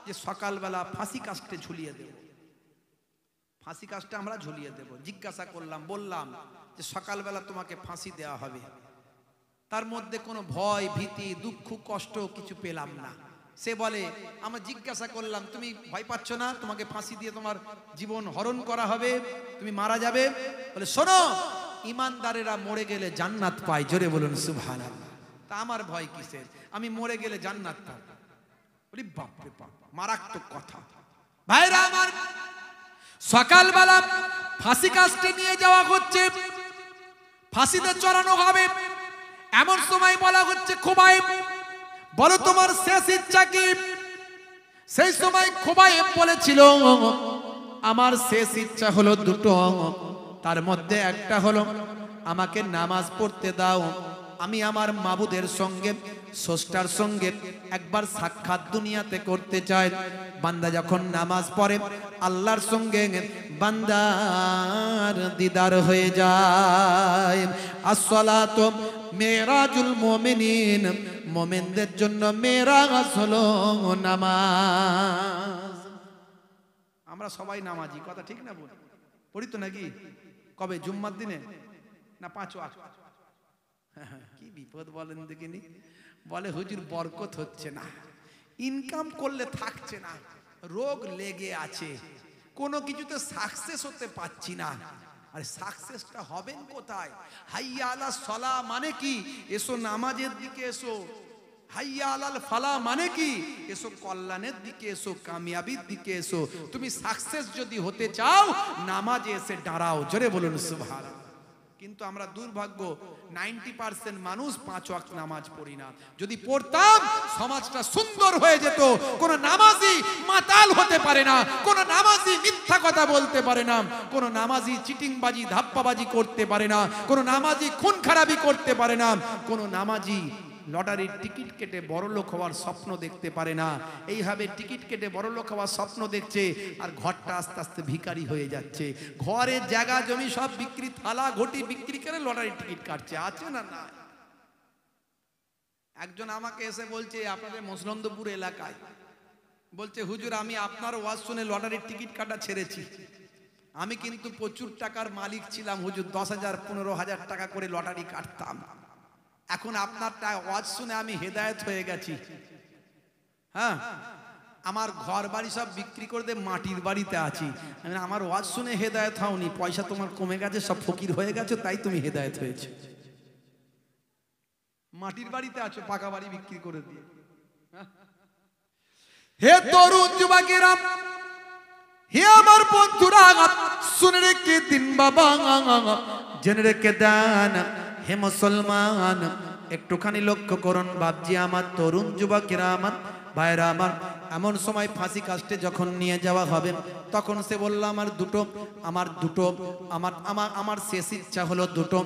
যে সকালবেলা ফাঁসি কাস্টে ঝুলিয়ে দেব, ফাঁসি কাস্টে আমরা ঝুলিয়ে দেব। জিজ্ঞাসা করলাম, বললাম যে সকালবেলা তোমাকে ফাঁসি দেওয়া হবে, তার মধ্যে কোনো ভয় ভীতি দুঃখ কষ্ট কিছু পেলাম না। সে বলে, আমরা জিজ্ঞাসা করলাম তুমি ভয় পাচ্ছ না? তোমাকে ফাঁসি দিয়ে তোমার জীবন হরণ করা হবে, তুমি মারা যাবে। বলে শোনো, ইমানদারেরা মরে গেলে জান্নাত পায়। জোরে বলুন সুবহানাল্লাহ। তা আমার ভয় কিসের? আমি মরে গেলে জান্নাত পাব। বলি বাপ রে বাপ, মারাত্মক কথা। ভাইরা আমার, সকালবেলা ফাঁসি কাস্টে নিয়ে যাওয়া হচ্ছে, ফাঁসিতে চড়ানো হবে। এমন সময় বলা হচ্ছে, খোবাইব বলো তোমার শেষ ইচ্ছা কি? সেই সময় খোবাইব বলেছিল, আমার শেষ ইচ্ছা হলো দুটো, তার মধ্যে একটা হলো আমাকে নামাজ পড়তে দাও। আমি আমার মাবুদের সঙ্গে, স্রষ্টার সঙ্গে একবার সাক্ষাৎ দুনিয়াতে করতে চাই। বান্দা যখন নামাজ পড়ে আল্লাহর সঙ্গে বান্দার দিদার হয়ে যায়। আসসালাতু মেরাজুল মুমিনিন, মুমিনদের জন্য মেরাজ হলো নামাজ। আমরা সবাই নামাজি, কথা ঠিক না? বল পড়ি তো নাকি? কবে? জুম্মার দিনে না 5 ওয়াক্ত? কি বিপদ বলেন দেখিনি। বলে হুজুর বরকত হচ্ছে না, ইনকাম করলে থাকছে না, রোগ লেগে আছে, কোনো কিছুতে সাকসেস হতে পারছি না। আরে সাকসেসটা হবেন কোথায়? হাইয়া আলা সলা মানে কি? এসো নামাজের দিকে এসো। হাইয়া আলাল ফালা মানে কি? এসো কল্যাণের দিকে এসো, কামিয়াবির দিকে এসো। তুমি সাকসেস যদি হতে চাও নামাজে এসে দাঁড়াও। জোরে বলুন সুবহানাল্লাহ। কিন্তু আমরা দুর্ভাগ্য, 90% মানুষ 5 ওয়াক্ত নামাজ পড়ি না। যদি পড়তাম সমাজটা সুন্দর হয়ে যেত। কোন নামাজি মাতাল হতে পারে না, কোন নামাজি মিথ্যা কথা বলতে পারে না, কোন নামাজি চিটিংবাজি ধাপ্পাবাজি করতে পারে না, কোন নামাজি খুন খারাপি করতে পারে না, কোন নামাজি লটারির টিকিট কেটে বড়লোক হওয়ার স্বপ্ন দেখতে পারে না। এইভাবে টিকিট কেটে বড়লোক হওয়ার স্বপ্ন দেখছে, আর ঘরটা আস্তে আস্তে ভিখারি হয়ে যাচ্ছে। ঘরের জায়গা জমি সব বিক্রি, থালা ঘটি বিক্রি করে লটারির টিকিট কাটছে। আছে না? না। একজন আমাকে এসে বলছে, আপনাদের মসলন্দপুর এলাকায়, বলছে হুজুর আমি আপনার ওয়াজ শুনে লটারির টিকিট কাটা ছেড়েছি। আমি কিন্তু প্রচুর টাকার মালিক ছিলাম হুজুর, 10,000 15,000 টাকা করে লটারি কাটতাম। এখন আপনার ওয়াজ শুনে আমি হেদায়েত হয়ে গেছি। হ্যাঁ, আমার ঘর বাড়ি সব বিক্রি করে দিয়ে মাটির বাড়িতে আছি। আমার ওয়াজ শুনে হেদায়েত হওনি, পয়সা তোমার কমে গেছে, সব ফকির হয়ে গেছে, তাই তুমি হেদায়েত হয়েছে। মাটির বাড়িতে আছো, পাকা বাড়ি বিক্রি করে দিয়ে। হে তরুণ যুবকেরা, হে আমার বন্ধুরা, শুনে রেখে দিন বাবা, জেনে রেখে দেন। হে মুসলমান, একটুখানি লক্ষ্য করুন বাপজি, আমার তরুণ যুবকেরা, আমার ভাইরা আমার। এমন সময় ফাঁসি কাস্টে যখন নিয়ে যাওয়া হবে, তখন সে বলল আমার শেষ ইচ্ছা হলো দুটো।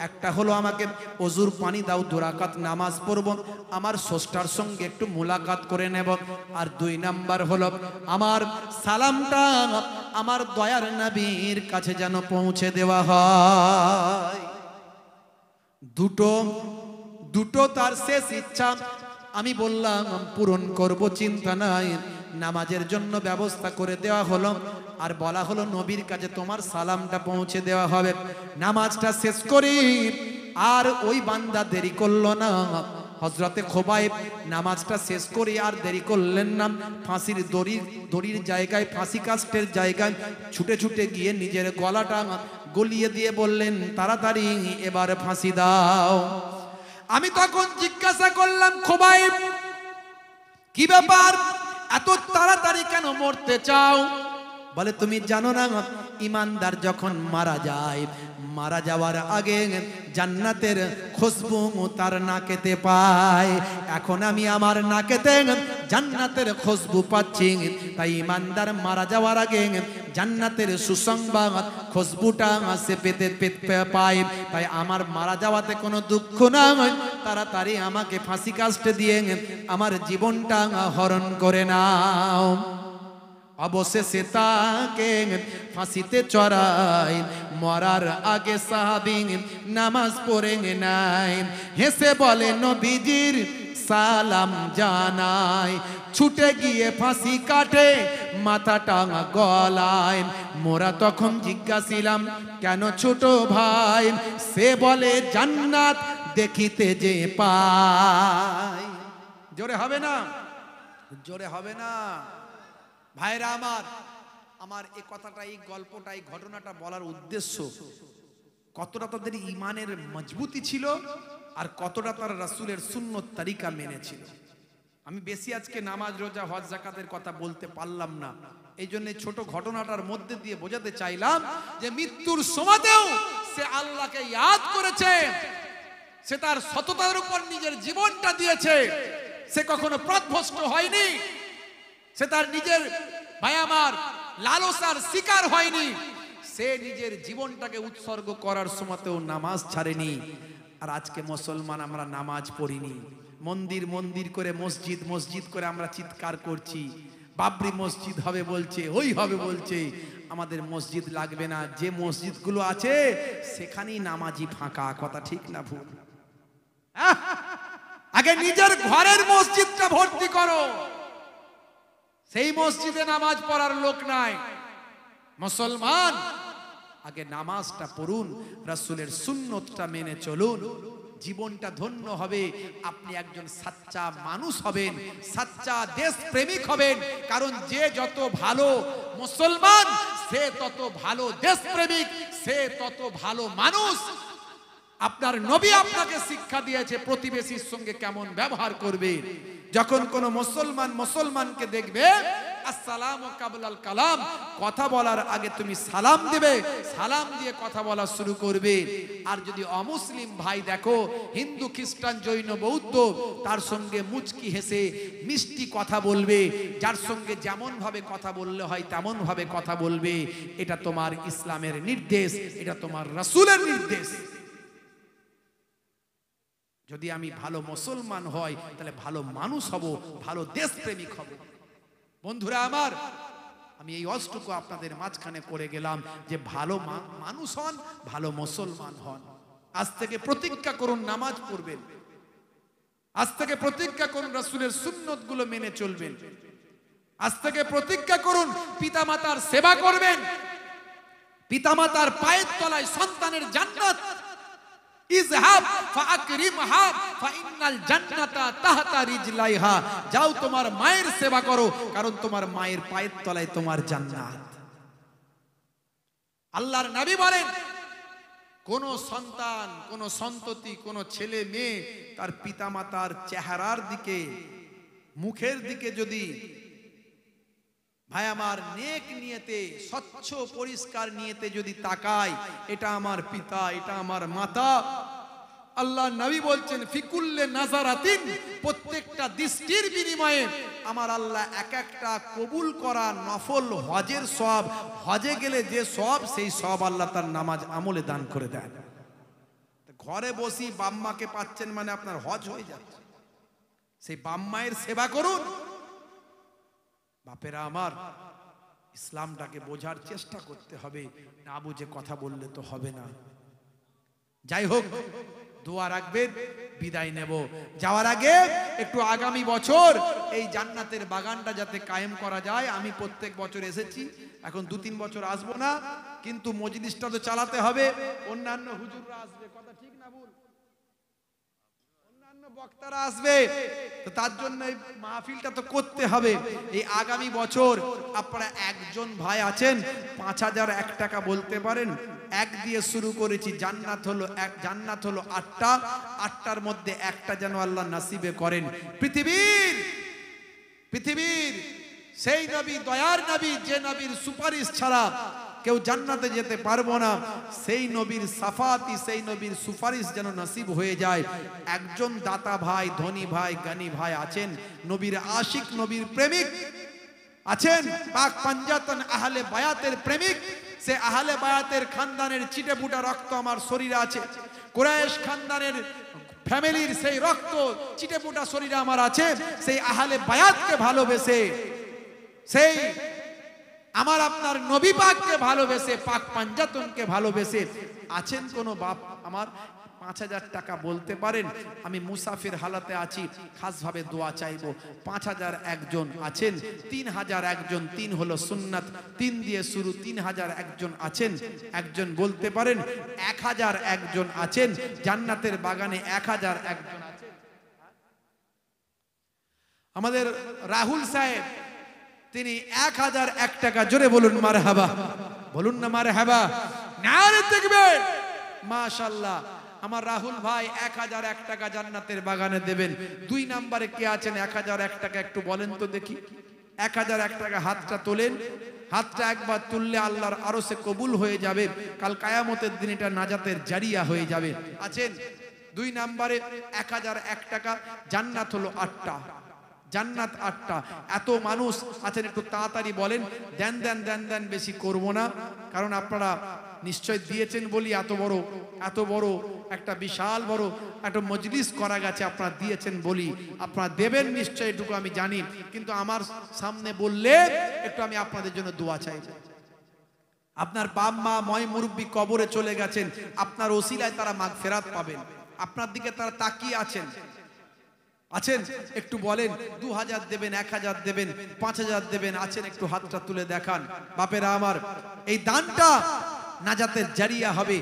একটা হলো আমাকে ওজুর পানি দাও, 2 রাকাত নামাজ পড়ব, আমার স্রষ্টার সঙ্গে একটু মোলাকাত করে নেব। আর 2 নাম্বার হলো আমার সালামটা আমার দয়ার নবীর কাছে যেন পৌঁছে দেওয়া হয়। দুটো তার শেষ ইচ্ছা। আমি বললাম পূরণ করব, চিন্তা নাই। নামাজের জন্য ব্যবস্থা করে দেওয়া হলো, আর বলা হলো নবীর কাছে তোমার সালামটা পৌঁছে দেওয়া হবে। নামাজটা শেষ করি, আর ওই বান্দা দেরি করলো না। হযরতে খোবাইব নামাজটা শেষ করে আর দেরি করলেন না। ফাঁসির দড়ির জায়গায়, ফাঁসি কাস্টের জায়গায় ছুটে ছুটে গিয়ে নিজের গলাটা গলিয়ে দিয়ে বললেন, তাড়াতাড়ি এবার ফাঁসি দাও। আমি তখন জিজ্ঞাসা করলাম, খোবাইব কি ব্যাপার, এত তাড়াতাড়ি কেন মরতে চাও? বলে তুমি জানো না, ইমানদার যখন মারা যায়, মারা যাওয়ার আগে জান্নাতের খুশবু তার নাকেতে পায়। এখন আমি আমার নাকেতে জান্নাতের খুশবু পাচ্ছি, তাই ইমানদার মারা যাওয়ার আগে জান্নাতের সুসংবাদ খুশবুটা সে পেতে পায়। তাই আমার মারা যাওয়াতে কোনো দুঃখ নাই, তাড়াতাড়ি আমাকে ফাঁসি কাস্টে দিয়ে আমার জীবনটা হরণ করে নাও। অবশেষে তাকে ফাঁসিতে চড়াই, মরার আগে সাহাবী নামাজ পড়ে নাই। হেসে বলে নবীজির সালাম জানাই, ছুটে গিয়ে ফাঁসি কাটে মাথাটা গলায়। মোরা তখন জিজ্ঞাসিলাম কেন ছোট ভাই? সে বলে জান্নাত দেখিতে যে পাই। জোরে হবে না? জোরে হবে না? ভাইরা আমার এই কথাটা, এই গল্পটা, এই ঘটনাটা বলার উদ্দেশ্য কতটা তাদের ইমানের মজবুতি ছিল আর কতটা তারা রাসূলের সুন্নত তরিকা মেনেছিল। আমি বেশি আজকে নামাজ, রোজা, হজ, যাকাতের কথা বলতে পারলাম না, এই জন্য ছোট ঘটনাটার মধ্যে দিয়ে বোঝাতে চাইলাম যে মৃত্যুর সময়তেও সে আল্লাহকে ইয়াদ করেছে, সে তার সততার উপর নিজের জীবনটা দিয়েছে, সে কখনো পথভ্রষ্ট হয়নি, সে তার নিজের লালসার শিকার হয়নি, সে নিজের জীবনটাকে উৎসর্গ করার সময়তেও নামাজ ছাড়েনি। আর আজকে মুসলমান আমরা নামাজ পড়িনি, মন্দির মন্দির করে, মসজিদ মসজিদ করে আমরা চিৎকার করছি, বাবরি মসজিদ হবে বলছে, ওই হবে বলছে। আমাদের মসজিদ লাগবে না, যে মসজিদগুলো আছে সেখানেই নামাজি ফাঁকা। কথা ঠিক না ভুল? আগে নিজের ঘরের মসজিদটা ভর্তি করো, সেই মসজিদে নামাজ পড়ার লোক নাই। মুসলমান আগে নামাজটা পড়ুন, রাসূলের সুন্নতটা মেনে চলুন, জীবনটা ধন্য হবে। আপনি একজন সাচ্চা মানুষ হবেন, সাচ্চা দেশ প্রেমিক হবেন। কারণ যে যত ভালো মুসলমান, সে তত ভালো দেশ প্রেমিক, সে তত ভালো মানুষ। আপনার নবী আপনাকে শিক্ষা দিয়েছে প্রতিবেশীর সঙ্গে কেমন ব্যবহার করবে। যখন কোন মুসলমান মুসলমানকে দেখবে, আসসালামু কাবলাল কালাম, কথা বলার আগে তুমি সালাম দিবে, সালাম দিয়ে কথা বলা শুরু করবে। আর যদি অমুসলিম ভাই দেখো, হিন্দু, খ্রিস্টান, জৈন, বৌদ্ধ, তার সঙ্গে মুচকি হেসে মিষ্টি কথা বলবে, যার সঙ্গে যেমন ভাবে কথা বললে হয় তেমন ভাবে কথা বলবে। এটা তোমার ইসলামের নির্দেশ, এটা তোমার রাসূলের নির্দেশ। যদি আমি ভালো মুসলমান হই, তাহলে ভালো মানুষ হব, ভালো দেশপ্রেমিক হব। বন্ধুরা আমার, আমি এই অষ্টটুকু আপনাদের মাঝখানে করে গেলাম যে ভালো মানুষ হন, ভালো মুসলমান হন। আজ থেকে প্রতিজ্ঞা করুন নামাজ পড়বেন, আজ থেকে প্রতিজ্ঞা করুন রাসূলের সুন্নতগুলো মেনে চলবেন, আজ থেকে প্রতিজ্ঞা করুন পিতামাতার সেবা করবেন, পিতামাতার পায়ের তলায় সন্তানের জান্নাত। ইযহাব ফাআকরিমহা ফাইন্নাল জান্নাতা তাহতা রিজলাইহা। যাও তোমার মায়ের সেবা করো, কারণ তোমার মায়ের পায়ের তলায় তোমার জান্নাত। আল্লাহর নবী বলেন, কোন সন্তান, কোন সন্ততি, কোন ছেলে মেয়ে তার পিতামাতার চেহারার দিকে, মুখের দিকে যদি ভাই আমার নেক নিয়তে, স্বচ্ছ পরিষ্কার নিয়তে যদি তাকায়, এটা আমার পিতা, এটা আমার মাতা। আল্লাহ নবী বলছেন, ফিকুল্লে নাজারাতিন, প্রত্যেকটা দৃষ্টির বিনিময়ে আমার আল্লাহ এক একটা কবুল করা নফল হজের সওয়াব, হজে গেলে যে সওয়াব, সেই সওয়াব আল্লাহ তার নামাজ আমলে দান করে দেন। ঘরে বসি বাম্মাকে পাচ্ছেন মানে আপনার হজ হয়ে যাচ্ছে। সেই বাম্মায়ের সেবা করুন। বাপেরা আমার, ইসলামটাকে বোঝার চেষ্টা করতে হবে, না বুঝে কথা বললে তো হবে না। যাই হোক, দোয়া রাখবেন, বিদায় নেব। যাওয়ার আগে একটু আগামী বছর এই জান্নাতের বাগানটা যাতে কায়েম করা যায়। আমি প্রত্যেক বছর এসেছি, এখন 2-3 বছর আসবো না, কিন্তু মজলিসটা তো চালাতে হবে। অন্যান্য হুজুররা আসবে, কথা ঠিক না ভুল? অন্যান্য বক্তারা আসবে, তো তার জন্য এই মাহফিলটা তো করতে হবে। এই আগামী বছর আপনারা একজন ভাই আছেন 5001 টাকা বলতে পারেন। এক দিয়ে শুরু করেছি, জান্নাত হলো 8টা, 8টার মধ্যে একটা যেন আল্লাহ নসিবে করেন। পৃথিবীর সেই নবী, দয়ার নবী, যে নবীর সুপারিশ ছাড়া কেউ জান্নাতে যেতে পারবো না, সেই নবীর সাফাতি, সেই নবীর সুপারিশ যেন নসিব হয়ে যায়। একজন দাতা ভাই, ধনী ভাই, জ্ঞানী ভাই আছেন, নবীর আশিক, নবীর প্রেমিক আছেন, পাক পাঞ্জাতন আহলে বায়াতের প্রেমিক। সে আহলে বায়াতের খানদানের চিটেপুটা রক্ত আমার শরীরে আছে, কুরাইশ খানদানের ফ্যামিলির সেই রক্ত চিটেপুটা শরীরে আমার আছে। সেই আহলে বায়াতকে ভালোবেসে, সেই আমার আপনার নবী পাককে ভালোবেসে, পাক পাঞ্জাতনকে ভালোবেসে আছেন কোন বাপ আমার 5,000 টাকা বলতে পারেন আমি মুসাফির হালাতে আছি, খাসভাবে দোয়া চাইবো। 5,000 একজন আছেন, 3,000 একজন, 3 হলো সুন্নাত, 3 দিয়ে শুরু, 3,000 একজন আছেন। একজন বলতে পারেন 1,000 একজন আছেন, জান্নাতের বাগানে 1,000 একজন আছেন। আমাদের রাহুল সাহেব তিনি 1,001 টাকা, জোরে বলুন মারহাবা, বলুন না মারহাবা, নারে তাকবীর, মাশাআল্লাহ। আমার রাহুল ভাই 1,001 টাকা জান্নাতের বাগানে দেবেন। 2 নম্বরে কে আছেন 1,001 টাকা একটু বলেন তো দেখি। 1,001 টাকা হাতটা তোলেন, হাতটা একবার তুললে আল্লাহর আরশে কবুল হয়ে যাবে, কাল কিয়ামতের দিন এটা নাজাতের জারিয়া হয়ে যাবে। আছেন 2 নম্বরে 1,001 টাকা, জান্নাত হলো 8টা, জান্নাত 8টা। এত মানুষ আছেন, একটু তাড়াতাড়ি বলেন, দেন দেন দেন দেন, বেশি করব না, কারণ আপনারা নিশ্চয় দিয়েছেন বলি এত বড় একটা বিশাল বড় একটা মজলিস করা গেছে, আপনারা দিয়েছেন বলি, আপনারা দেবেন নিশ্চয়, এটুকু আমি জানি। কিন্তু আমার সামনে বললে একটু আমি আপনাদের জন্য দোয়া চাই। আপনার বাপ মা ময় মুরব্বী কবরে চলে গেছেন, আপনার ওসিলায় তারা মাগফিরাত পাবেন, আপনার দিকে তারা তাকিয়ে আছেন। একটু বলেন, 2,000 দেবেন, 1,000 দেবেন, 5,000 দেবেন, আছেন একটু হাতটা তুলে দেখান। বাপেরা আমার, এই দানটা নাজাতের জারিয়া হবে।